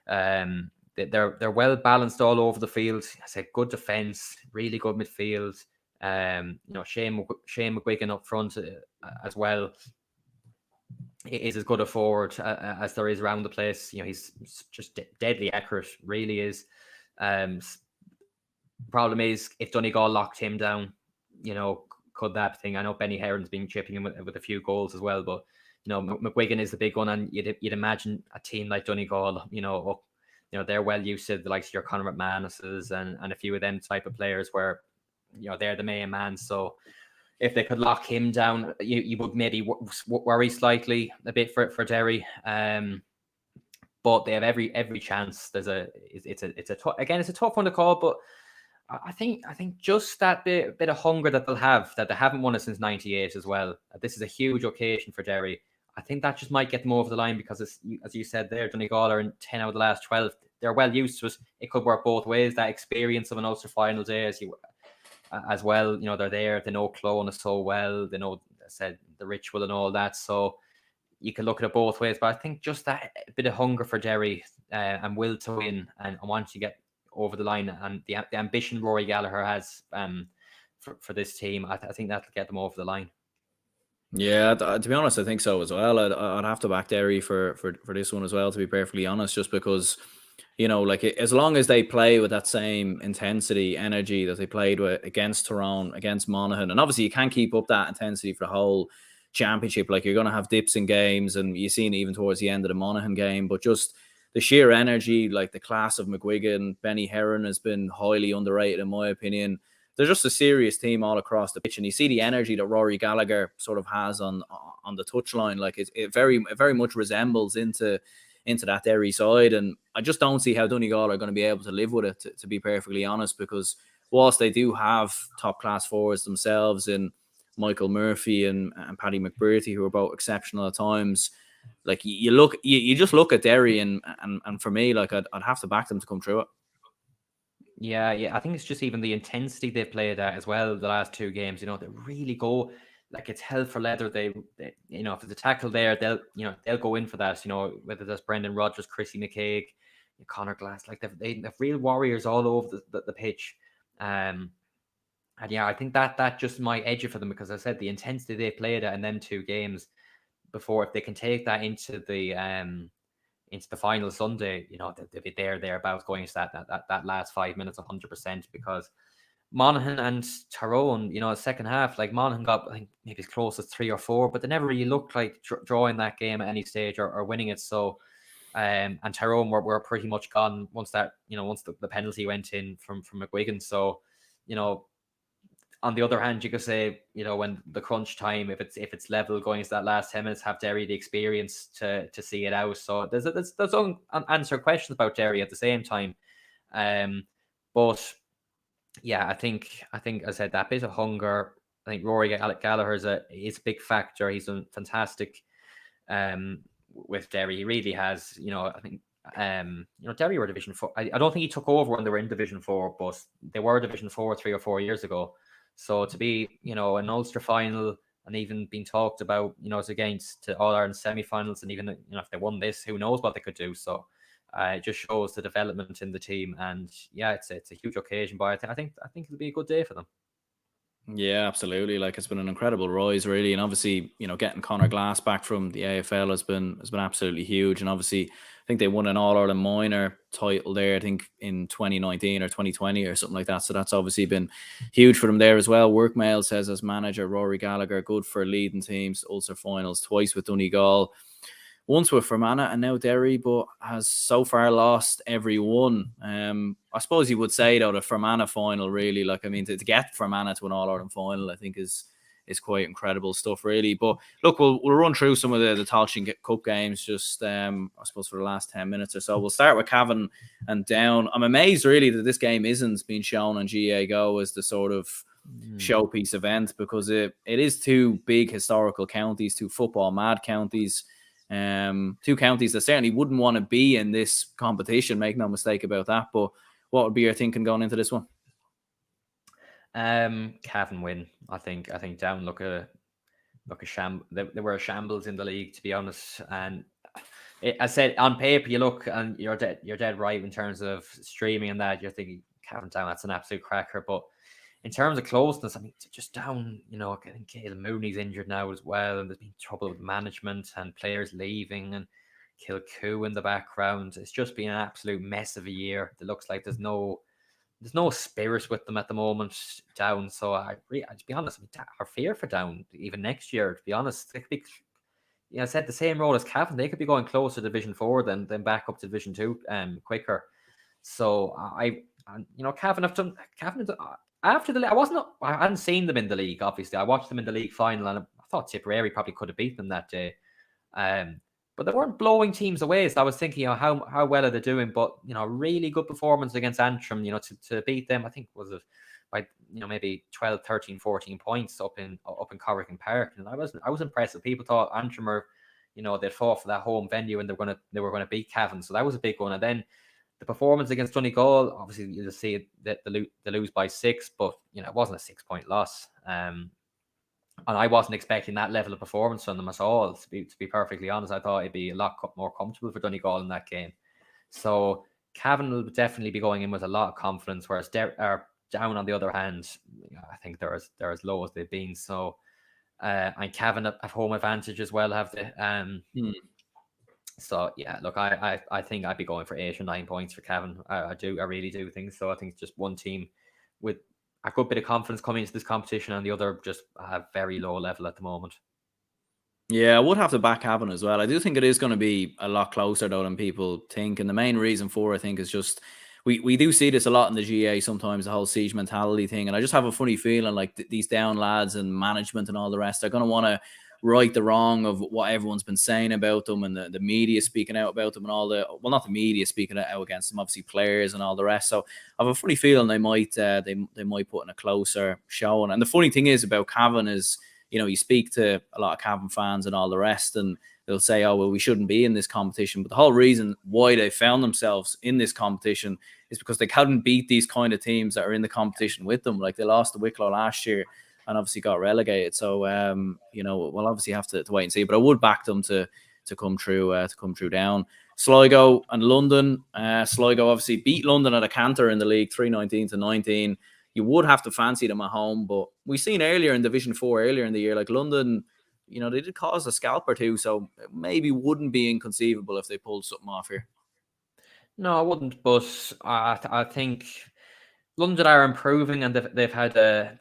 They're well balanced all over the field. I said good defense, really good midfield. Shane McGuigan up front as well is as good a forward as there is around the place. He's just deadly accurate, really is. Problem is, if Donegal locked him down, could that thing? I know Benny Heron's been chipping him with a few goals as well, but McGuigan is the big one, and you'd imagine a team like Donegal, they're well used to the likes of your Conor McManus's and a few of them type of players where, they're the main man. So if they could lock him down, you would maybe worry slightly a bit for Derry. But they have every chance. It's a tough one to call, but I think just that bit of hunger that they'll have, that they haven't won it since '98 as well. This is a huge occasion for Derry. I think that just might get them over the line because, as you said there, Donegal are in 10 out of the last 12. They're well used to it. It could work both ways. That experience of an Ulster final day, as well, they're there. They know Clone so well. They know, I said, the ritual and all that. So you can look at it both ways. But I think just that bit of hunger for Derry and will to win and want to get over the line, and the ambition Rory Gallagher has for this team, I think that'll get them over the line. Yeah, to be honest, I think so as well. I'd have to back Derry for this one as well, to be perfectly honest, just because, like, as long as they play with that same intensity, energy that they played with against Tyrone, against Monaghan, and obviously you can't keep up that intensity for the whole championship. Like, you're going to have dips in games, and you've seen it even towards the end of the Monaghan game, but just the sheer energy, like the class of McGuigan, Benny Heron has been highly underrated in my opinion. They're just a serious team all across the pitch, and you see the energy that Rory Gallagher sort of has on the touchline. Like, it very much resembles into that Derry side, and I just don't see how Donegal are going to be able to live with it, to be perfectly honest, because whilst they do have top class forwards themselves in Michael Murphy and Paddy McBrearty, who are both exceptional at times, like you just look at Derry and for me, like I'd have to back them to come through it. Yeah. I think it's just even the intensity they've played at as well the last two games. They really go like it's hell for leather. They if there's a tackle there, they'll go in for that. Whether that's Brendan Rodgers, Chrissy McCaig, Conor Glass, like they've real warriors all over the pitch. And yeah, I think that just might edge it for them, because I said the intensity they played at in them two games before, if they can take that into the final Sunday, they'll be thereabouts going into that last 5 minutes 100%, because Monaghan and Tyrone, second half, like Monaghan got, I think, maybe as close as 3 or 4, but they never really looked like drawing that game at any stage or winning it. So, and Tyrone were pretty much gone once that, once the penalty went in from McGuigan. So, on the other hand, you could say, when the crunch time, if it's level going into that last 10 minutes, have Derry the experience to see it out. So there's unanswered questions about Derry at the same time. But yeah, I think I said that bit of hunger. I think Rory Gallagher is a big factor. He's done fantastic with Derry. He really has. I think Derry were Division 4. I don't think he took over when they were in Division 4, but they were Division 4 3 or 4 years ago. So to be, an Ulster final and even being talked about, it's against All-Ireland semi-finals, and even, if they won this, who knows what they could do. So it just shows the development in the team, and yeah, it's a huge occasion. But I think it'll be a good day for them. Yeah, absolutely. Like, it's been an incredible rise, really, and obviously, getting Conor Glass back from the AFL has been absolutely huge. And obviously, I think they won an All-Ireland minor title there, I think in 2019 or 2020 or something like that. So that's obviously been huge for them there as well. Workmail says, as manager, Rory Gallagher, good for leading teams to Ulster finals twice with Donegal, once with Fermanagh and now Derry, but has so far lost every one. I suppose you would say, though, the Fermanagh final, really, like, I mean, to get Fermanagh to an All-Ireland final, I think is quite incredible stuff, really. But look, we'll run through some of the Tailteann Cup games just, I suppose, for the last 10 minutes or so. We'll start with Cavan and Down. I'm amazed, really, that this game isn't being shown on GAA Go as the sort of showpiece event, because it is two big historical counties, two football mad counties. Two counties that certainly wouldn't want to be in this competition, make no mistake about that. But what would be your thinking going into this one? Cavan win. I think Down look a they were a shambles in the league, to be honest. And I said, on paper, you look and you're dead right in terms of streaming and that. You're thinking Cavan Down, that's an absolute cracker. But in terms of closeness, I mean, just Down, I think Caelan Mooney's injured now as well, and there's been trouble with management and players leaving, and Kilcoo in the background. It's just been an absolute mess of a year. It looks like there's no spirit with them at the moment, Down. So to be honest, I fear for Down even next year. To be honest, set the same role as Cavan. They could be going closer to Division 4 than back up to Division 2 quicker. So Cavan have done. Cavan after the I hadn't seen them in the league. Obviously, I watched them in the league final, and I thought Tipperary probably could have beat them that day. But they weren't blowing teams away. So I was thinking, how well are they doing? But really good performance against Antrim. To beat them, I think was it by maybe 12, 13, 14 points up in Corrigan Park. And I was impressed. People thought Antrim were, they'd fought for that home venue and they were gonna beat Cavan. So that was a big one. And then the performance against Donegal, obviously you just see that they lose by 6, but it wasn't a 6-point loss. And I wasn't expecting that level of performance from them at all. To be perfectly honest, I thought it'd be a lot more comfortable for Donegal in that game. So Cavan will definitely be going in with a lot of confidence, whereas Down on the other hand, I think they're as low as they've been. So and Cavan have home advantage as well, have they? So yeah, look, I think I'd be going for 8 or 9 points for Cavan. I really do think so. I think it's just one team with a good bit of confidence coming into this competition, and the other just a very low level at the moment. Yeah, I would have to back Cavan as well. I do think it is going to be a lot closer though than people think, and the main reason for I think is just we do see this a lot in the GAA sometimes, the whole siege mentality thing, and I just have a funny feeling like these down lads and management and all the rest are going to want to right the wrong of what everyone's been saying about them, and the media speaking out about them, and all not the media speaking out against them, obviously players and all the rest. So I have a funny feeling they might put in a closer showing. And the funny thing is about Cavan is, you speak to a lot of Cavan fans and all the rest, and they'll say, oh, well, we shouldn't be in this competition. But the whole reason why they found themselves in this competition is because they couldn't beat these kind of teams that are in the competition with them. Like they lost to Wicklow last year and obviously got relegated. So, we'll obviously have to wait and see. But I would back them to come through down. Sligo and London. Sligo obviously beat London at a canter in the league, 3-19 You would have to fancy them at home, but we've seen earlier in Division 4 earlier in the year, like London, they did cause a scalp or two, so it maybe wouldn't be inconceivable if they pulled something off here. No, I wouldn't, but I think London are improving, and they've had a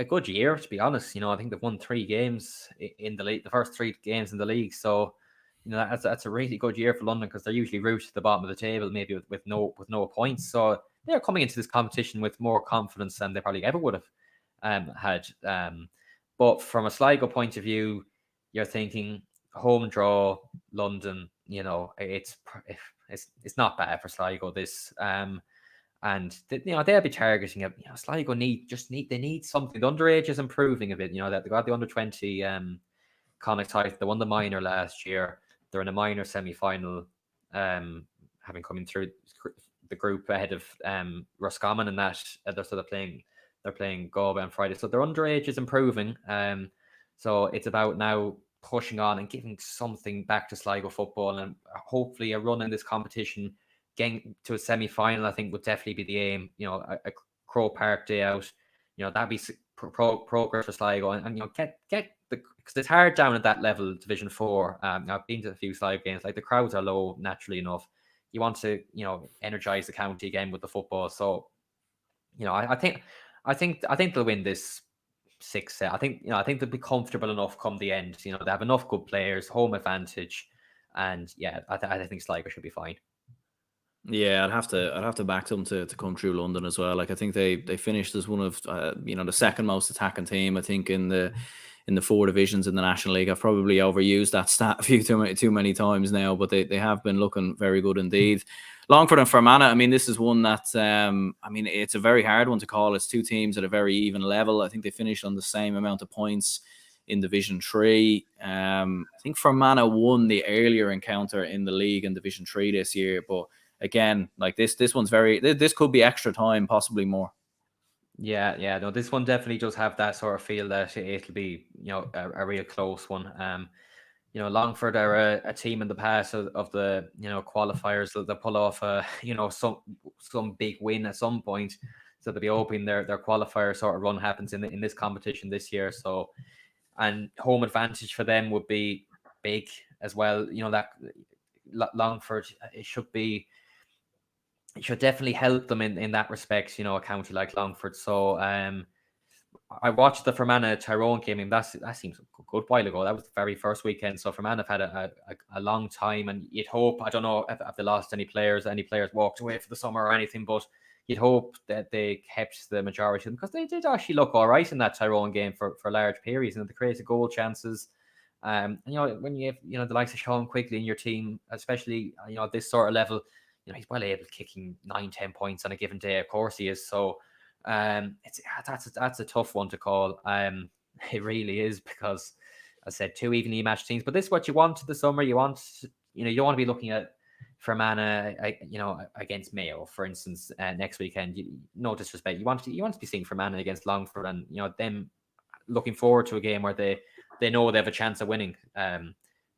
good year, to be honest. I think they've won 3 games in the league, the first 3 games in the league. So that's a really good year for London, because they're usually rooted to the bottom of the table, maybe with no points. So they're coming into this competition with more confidence than they probably ever would have had. But from a Sligo point of view, you're thinking home draw, London. It's not bad for Sligo. This and they'll be targeting it. Sligo need something. The underage is improving a bit. That they got the under 20 Connacht title. They won the minor last year. They're in a minor semi-final, having coming through the group ahead of Roscommon, and that they're playing Galway on Friday. So their underage is improving. So it's about now pushing on and giving something back to Sligo football, and hopefully a run in this competition, getting to a semi-final, I think would definitely be the aim. A Croke Park day out, that'd be progress for Sligo, and get because it's hard down at that level, Division 4. I've been to a few Sligo games. Like the crowds are low naturally enough. You want to energize the county again with the football. So I think they'll win this 6 set. I think they'll be comfortable enough come the end. They have enough good players, home advantage, and I think Sligo should be fine. Yeah, I'd have to back them to come through London as well. Like I think they finished as one of the second most attacking team, I think, in the 4 divisions in the National League. I've probably overused that stat a few too many times now, but they have been looking very good indeed. Longford and Fermanagh, I mean, this is one that it's a very hard one to call. It's 2 teams at a very even level. I think they finished on the same amount of points in Division 3. I think Fermanagh won the earlier encounter in the league in Division 3 this year, but again, like this one's this could be extra time, possibly more. Yeah. No, this one definitely does have that sort of feel that it'll be, a real close one. Longford are a team in the past of the, qualifiers that they pull off some big win at some point. So they'll be hoping their qualifier sort of run happens in this competition this year. So, and home advantage for them would be big as well. That Longford, it should definitely help them in that respect, a county like Longford. So I watched the Fermanagh Tyrone game, and that seems a good while ago. That was the very first weekend. So Fermanagh have had a long time, and you'd hope, I don't know if they lost any players walked away for the summer or anything, but you'd hope that they kept the majority of them, because they did actually look all right in that Tyrone game for large periods, and they created goal chances. And when you have the likes of Sean Quigley in your team, especially at this sort of level, he's well able to kicking 9-10 points on a given day. Of course he is. So that's a tough one to call. It really is, because as I said, two evenly matched teams. But this is what you want the summer. You want you don't want to be looking at Fermanagh, against Mayo, for instance, next weekend. No disrespect, you want to be seeing Fermanagh against Longford, and them looking forward to a game where they know they have a chance of winning.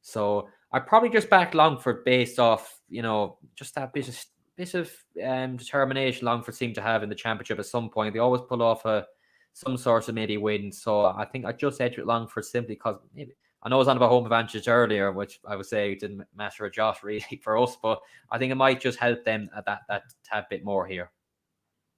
So I probably just back Longford based off just that bit of determination Longford seem to have in the championship. At some point they always pull off some sort of maybe win. So I think I just edge with Longford simply because maybe I know I was on about home advantage earlier, which I would say didn't matter a jot really for us, but I think it might just help them at that tad bit more here.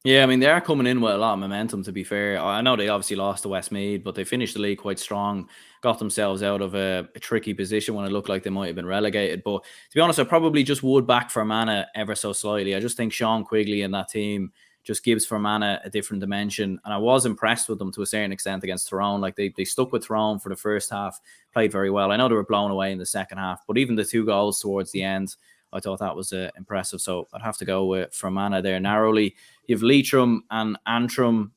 Yeah, I mean, they are coming in with a lot of momentum, to be fair. I know they obviously lost to Westmeath, but they finished the league quite strong, got themselves out of a tricky position when it looked like they might have been relegated. But to be honest, I probably just would back Fermanagh ever so slightly. I just think Sean Quigley and that team just gives Fermanagh a different dimension. And I was impressed with them to a certain extent against Tyrone. Like they stuck with Tyrone for the first half, played very well. I know they were blown away in the second half, but even the 2 goals towards the end, I thought that was impressive. So I'd have to go with Fermanagh there narrowly. You have Leitrim and Antrim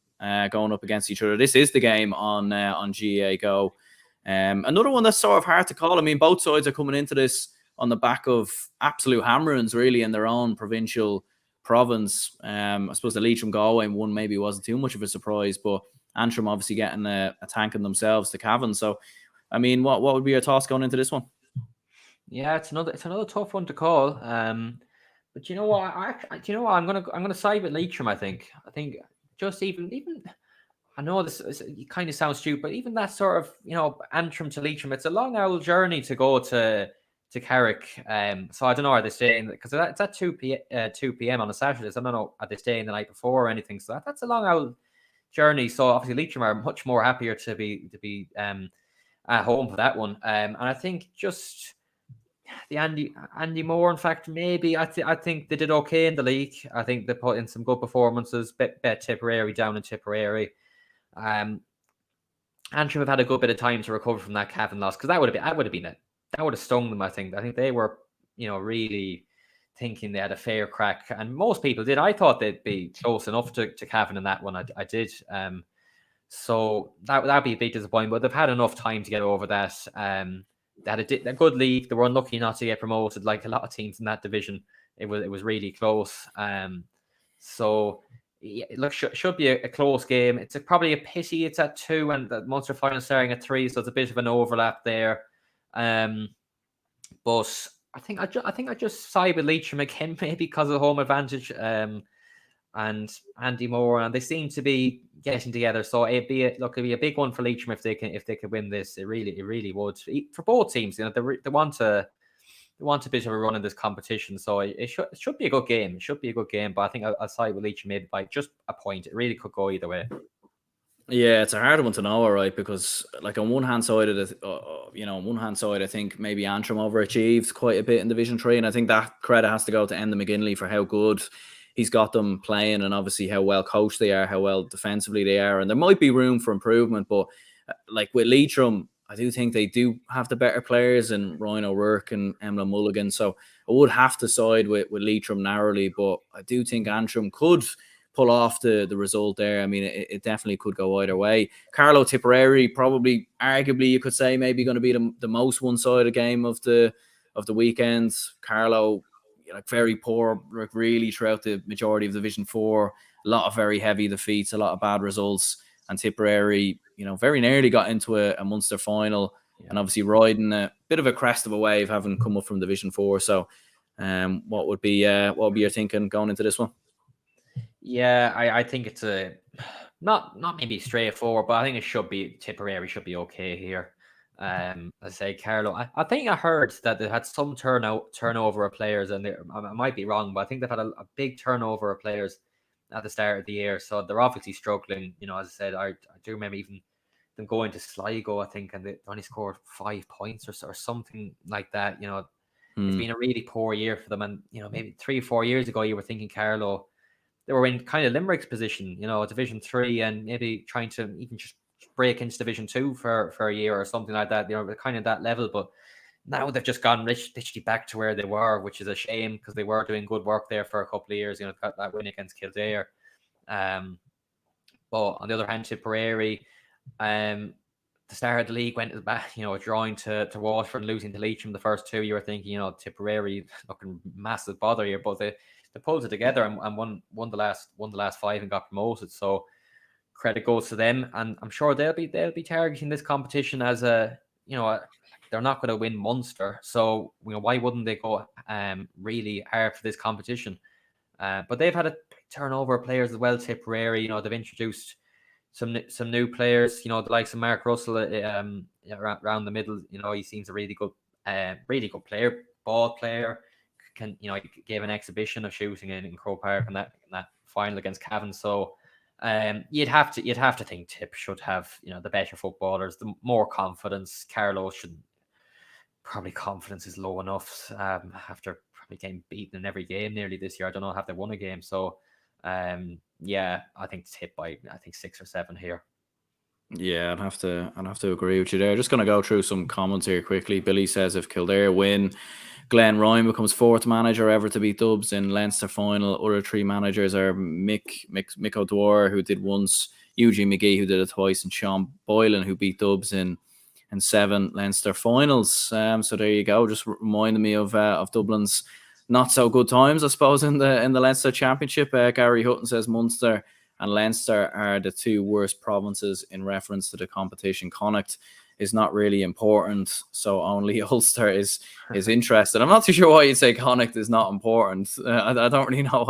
going up against each other. This is the game on GAA Go. Another one that's sort of hard to call. I mean, both sides are coming into this on the back of absolute hammerings, really, in their own provincial province. I suppose the Leitrim Galway one maybe wasn't too much of a surprise, but Antrim obviously getting a tanking themselves to Cavan. So, I mean, what would be your thoughts going into this one? Yeah, it's another tough one to call. But you know what? I'm gonna side with Leitrim. I think just even I know this kind of sounds stupid, but even that sort of Antrim to Leitrim, it's a long old journey to go to Carrick. So I don't know, are they staying, because it's at 2 p.m. on a Saturday. So I don't know, are they staying the night before or anything? So that's a long old journey. So obviously Leitrim are much more happier to be at home for that one. And I think just the Andy Moore, in fact, maybe I think they did okay in the league. I think they put in some good performances. Bet Tipperary down in Tipperary. Antrim have had a good bit of time to recover from that Cavan loss, because that would have stung them. I think they were really thinking they had a fair crack, and most people did. I thought they'd be close enough to Cavan in that one. I did. So that'd be a big disappointment, but they've had enough time to get over that. They had a good league. They were unlucky not to get promoted, like a lot of teams in that division. It was really close. So yeah, look, should be a close game. It's probably a pity it's at 2 and the Munster final starting at 3, so it's a bit of an overlap there. But I think I just side with Leitrim again, maybe because of the home advantage. And Andy Moore, and they seem to be getting together. So it'd be a big one for Leitrim if they can win this. It really would for both teams. They want a bit of a run in this competition. So it should be a good game. It should be a good game. But I think I'll side with Leitrim maybe by just a point. It really could go either way. Yeah, it's a hard one to know, all right, because like on one hand side, I think maybe Antrim overachieved quite a bit in Division 3, and I think that credit has to go to Enda McGinley for how good he's got them playing, and obviously how well coached they are, how well defensively they are, and there might be room for improvement, but like with Leitrim, I do think they do have the better players in Ryan O'Rourke and Emlyn Mulligan, so I would have to side with Leitrim narrowly, but I do think Antrim could pull off the result there. I mean, it definitely could go either way. Carlow Tipperary, probably, arguably, you could say maybe going to be the most one-sided game of the weekend. Carlow, very poor, really throughout the majority of Division 4. A lot of very heavy defeats, a lot of bad results. And Tipperary, very nearly got into a Munster final, and obviously riding a bit of a crest of a wave, having come up from Division 4. So, what would be your thinking going into this one? Yeah, I think it's not maybe straightforward, but I think Tipperary should be okay here. I say Carlow. I think I heard that they had some turnover of players, and I might be wrong, but I think they've had a big turnover of players at the start of the year. So they're obviously struggling. You know, as I said, I do remember even them going to Sligo, I think, and they only scored 5 points or something like that. You know, it's been a really poor year for them. And, you know, maybe 3 or 4 years ago, you were thinking, Carlo, they were in kind of Limerick's position, you know, Division 3, and maybe trying to even just break into Division 2 for a year or something like that. You know, kind of that level. But now they've just gone literally back to where they were, which is a shame because they were doing good work there for a couple of years. You know, got that win against Kildare. But on the other hand, Tipperary, the start of the league went back, you know, drawing to Waterford and losing to Leitrim the first two. You were thinking, you know, Tipperary looking massive bother here, but they pulled it together and won the last 5 and got promoted. So credit goes to them, and I'm sure they'll be targeting this competition as a, you know, they're not going to win Munster, so, you know, why wouldn't they go really hard for this competition? But they've had a turnover of players as well. Tipperary, you know, they've introduced some new players. You know, the likes of Mark Russell around the middle. You know, he seems a really good player, ball player. You know, he gave an exhibition of shooting in Croke Park in that final against Cavan. So you'd have to think Tip should have, you know, the better footballers, the more confidence. Carlo should probably, confidence is low enough after probably getting beaten in every game nearly this year. I don't know, have they won a game? So yeah, I think Tip by 6 or 7 here. Yeah, I'd have to agree with you there. Just going to go through some comments here quickly. Billy says if Kildare win, Glenn Ryan becomes 4th manager ever to beat Dubs in Leinster final. Other 3 managers are Mick O'Dwyer, who did once, Eugene McGee, who did it twice, and Sean Boylan, who beat Dubs in 7 Leinster finals. So there you go. Just reminding me of Dublin's not so good times, I suppose, in the Leinster Championship. Gary Hutton says Munster and Leinster are the 2 worst provinces in reference to the competition. Connacht is not really important, so only Ulster is interested. I'm not too sure why you'd say Connacht is not important. I don't really know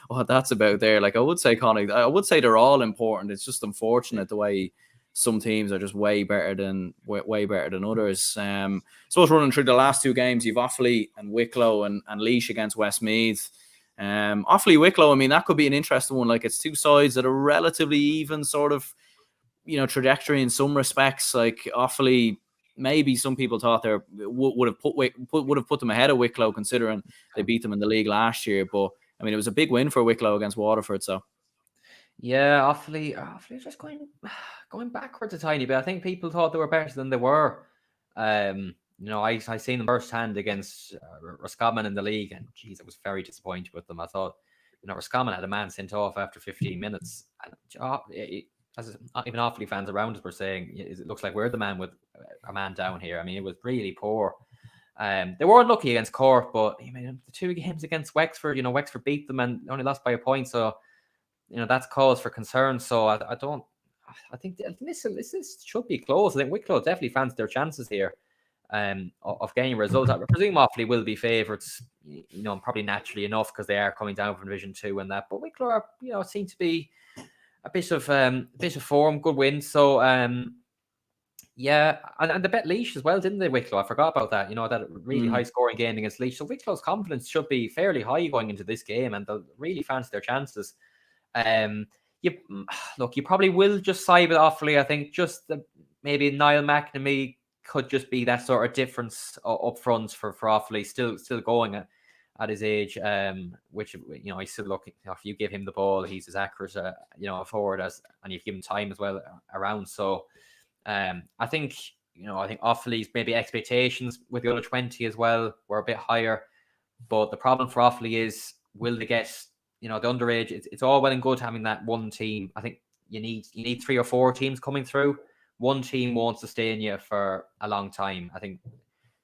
what that's about there. Like, I would say Connacht. I would say they're all important. It's just unfortunate the way some teams are just way better than others. So running through the last 2 games, you've Offaly and Wicklow and Laois against Westmeath. Offaly Wicklow, I mean, that could be an interesting one. Like, it's 2 sides that are relatively even sort of, you know, trajectory in some respects. Like, Offaly, maybe some people thought they would have put them ahead of Wicklow, considering they beat them in the league last year. But I mean, it was a big win for Wicklow against Waterford. So yeah, Offaly just going backwards a tiny bit. I think people thought they were better than they were. You know, I seen them firsthand against Roscommon in the league, and geez, I was very disappointed with them. I thought, you know, Roscommon had a man sent off after 15 minutes, and as even Offaly fans around us were saying, it looks like we're the man with a man down here. I mean, it was really poor. They were unlucky against Cork, but I mean, the 2 games against Wexford, you know, Wexford beat them and only lost by a point, so, you know, that's cause for concern. So I think this should be close. I think Wicklow definitely fancy their chances here of getting results. I presume Offaly will be favourites, you know, probably naturally enough because they are coming down from Division 2 and that. But Wicklow are, you know, seem to be a bit of form, good win. So yeah, and they bet Laois as well, didn't they, Wicklow? I forgot about that. You know, that really high scoring game against Laois. So Wicklow's confidence should be fairly high going into this game, and they'll really fancy their chances. You probably will just side with Offaly. I think just maybe Niall McNamee could just be that sort of difference up front for Offaly, still going at his age, which, you know, he's still looking. You know, if you give him the ball, he's as accurate, you know, a forward and you've given time as well around. So I think Offaly's maybe expectations with the under 20 as well were a bit higher, but the problem for Offaly is, will they get, you know, the underage? It's all well and good having that one team. I think you need 3 or 4 teams coming through. One team won't sustain you for a long time. I think,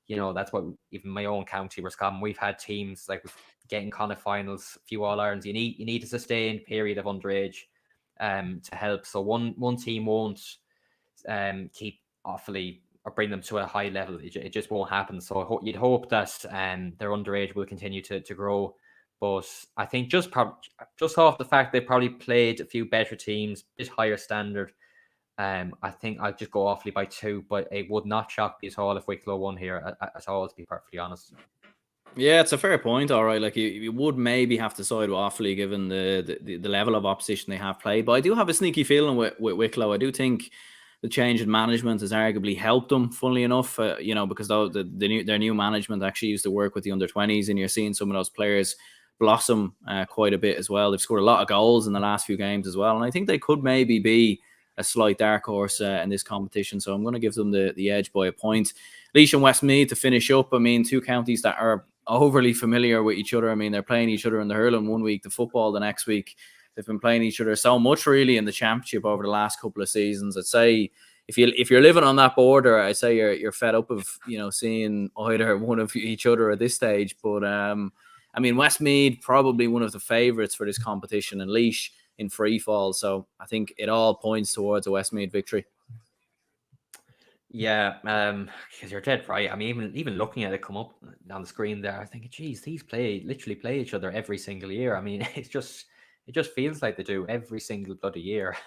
you know, that's what even my own county, Roscommon, we've had teams like getting Connacht finals, a few All-Irelands. You need a sustained period of underage to help. So one team won't keep Offaly or bring them to a high level. It just won't happen. So you'd hope that their underage will continue to grow. But I think just off the fact they probably played a few better teams, a bit higher standard, I think I'd just go Offaly by 2, but it would not shock me at all if Wicklow won here at all, to be perfectly honest. Yeah, it's a fair point. All right, like you would maybe have to side with Offaly given the level of opposition they have played. But I do have a sneaky feeling with Wicklow. I do think the change in management has arguably helped them. Funnily enough, because their new management actually used to work with the under-20s, and you're seeing some of those players blossom quite a bit as well. They've scored a lot of goals in the last few games as well, and I think they could maybe be a slight dark horse in this competition. So I'm going to give them the edge by a point. Laois and Westmeath to finish up. I mean, two counties that are overly familiar with each other. I mean, they're playing each other in the hurling one week, the football the next week. They've been playing each other so much really in the championship over the last couple of seasons. I'd say if you're living on that border, I'd say you're fed up of seeing either one of each other at this stage. But I mean, Westmeath probably one of the favourites for this competition, and Laois in free fall. So I think it all points towards a Westmeath victory. Yeah, because you're dead right. I mean, even looking at it come up on the screen there, I think, geez, these literally play each other every single year. I mean, it just feels like they do every single bloody year.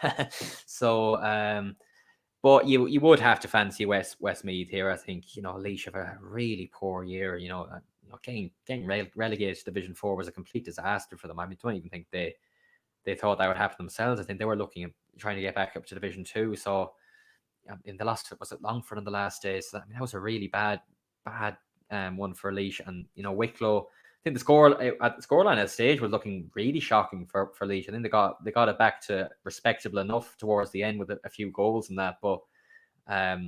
So, but you would have to fancy Westmeath here. I think Laois have a really poor year. Getting relegated to Division 4 was a complete disaster for them. I mean, I don't even think they thought that would happen themselves. I think they were looking at trying to get back up to Division 2. So in the last, was it Longford in the last days? So, that was a really bad one for Laois. And Wicklow, I think the scoreline at the stage was looking really shocking for Laois. I think they got it back to respectable enough towards the end with a few goals and that. But I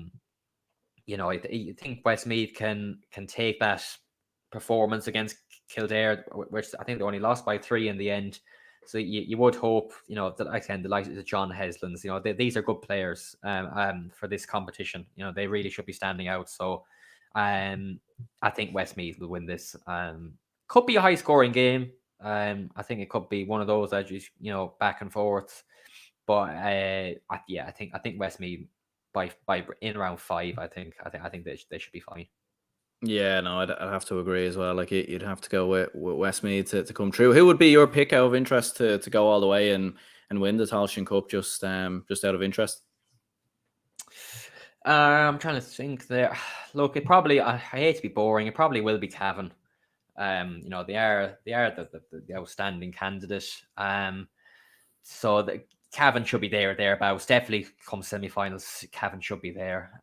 think Westmeath can take that performance against Kildare, which I think they only lost by 3 in the end. So you would hope, that again, the likes of John Heslands, these are good players for this competition. They really should be standing out. So I think Westmeath will win this. Could be a high scoring game. I think it could be one of those that just, back and forth. But I think Westmeath by in round 5. I think they should be fine. Yeah, no, I'd have to agree as well. Like you'd have to go with Westmeath to come through. Who would be your pick out of interest to go all the way and win the Tailteann Cup just out of interest? I'm trying to think there. Look, it probably, I hate to be boring, it probably will be Cavan. They are the outstanding candidate. So the Cavan should be thereabouts. Definitely come semi-finals, Cavan should be there.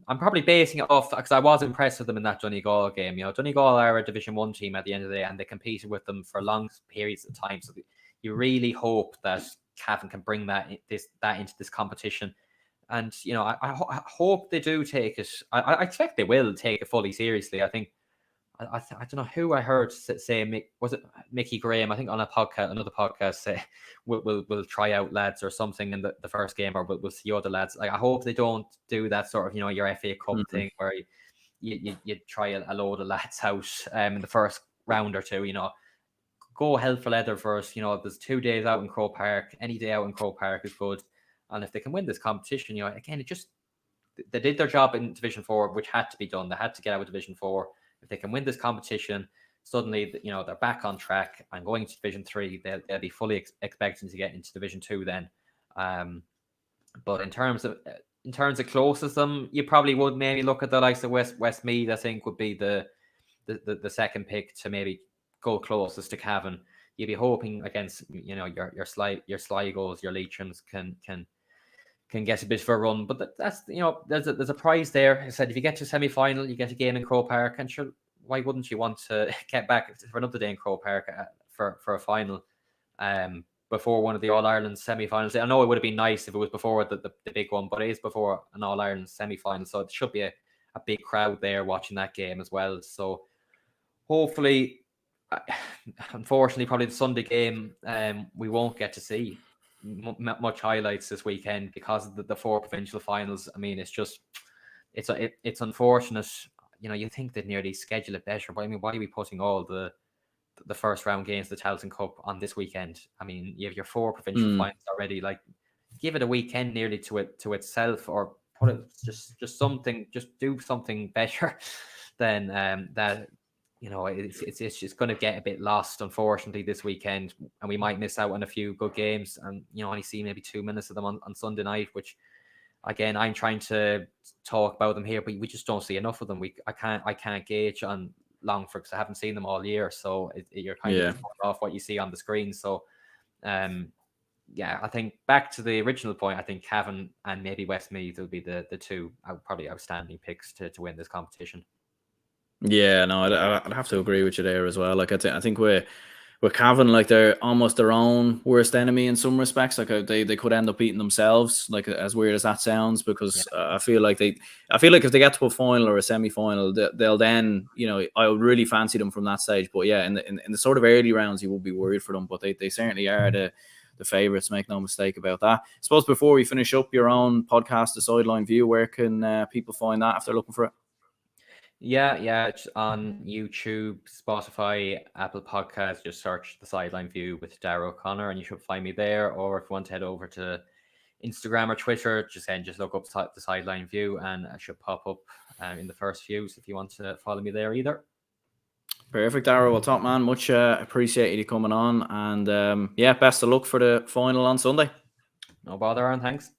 I'm probably basing it off because I was impressed with them in that Donegal game. Donegal are a Division 1 team at the end of the day, and they competed with them for long periods of time. So you really hope that Cavan can bring that into this competition. And I hope they do take it. I expect they will take it fully seriously. I think I don't know who I heard say, was it Mickey Graham? I think on another podcast, say we'll try out lads or something in the first game, or we'll see other lads. Like I hope they don't do that sort of your FA Cup thing where you try a load of lads out in the first round or two. Go hell for leather first. There's 2 days out in Croke Park. Any day out in Croke Park is good. And if they can win this competition, again, they did their job in Division 4, which had to be done. They had to get out of Division 4. If they can win this competition, suddenly, they're back on track and going to Division 3, they'll be fully expecting to get into Division 2 then. But in terms of closest them, you probably would maybe look at the likes of Westmeath. I think would be the second pick to maybe go closest to Cavan. You'd be hoping against your Sligos, your Leitrim's can get a bit of a run, but that's there's a prize there. I said if you get to semi-final, you get a game in Croke Park, and sure, why wouldn't you want to get back for another day in Croke Park for a final before one of the All-Ireland semi-finals? I know it would have been nice if it was before the big one, but it is before an All-Ireland semi-final, so it should be a big crowd there watching that game as well. So hopefully, unfortunately, probably the Sunday game we won't get to see much highlights this weekend because of the 4 provincial finals. I mean, it's unfortunate. You think they'd nearly schedule it better, but I mean, why are we putting all the first round games of the Tailteann Cup on this weekend? I mean, you have your 4 provincial finals already. Like, give it a weekend nearly to itself, or put it just something. Just do something better than that. It's just going to get a bit lost, unfortunately, this weekend, and we might miss out on a few good games, and only see maybe 2 minutes of them on Sunday night. Which, again, I'm trying to talk about them here, but we just don't see enough of them. I can't gauge on long for, because I haven't seen them all year. So you're kind of off what you see on the screen. So, yeah, I think back to the original point, I think Cavan and maybe Westmeath will be the two probably outstanding picks to win this competition. Yeah, no, I'd have to agree with you there as well. Like I think with Cavan, like they're almost their own worst enemy in some respects. Like they could end up beating themselves. Like as weird as that sounds, because I feel like if they get to a final or a semi-final, they'll then, you know, I would really fancy them from that stage. But yeah, in the sort of early rounds, you would be worried for them. But they certainly are the favourites. Make no mistake about that. I suppose before we finish up, your own podcast, The Sideline View, where can people find that if they're looking for it? Yeah, it's on YouTube, Spotify, Apple Podcasts. Just search The Sideline View with Darragh O'Connor and you should find me there. Or if you want to head over to Instagram or Twitter, just look up The Sideline View and it should pop up in the first few. So if you want to follow me there either. Perfect, Darragh. Well, top man, much appreciated you coming on. And yeah, best of luck for the final on Sunday. No bother, Aaron. Thanks.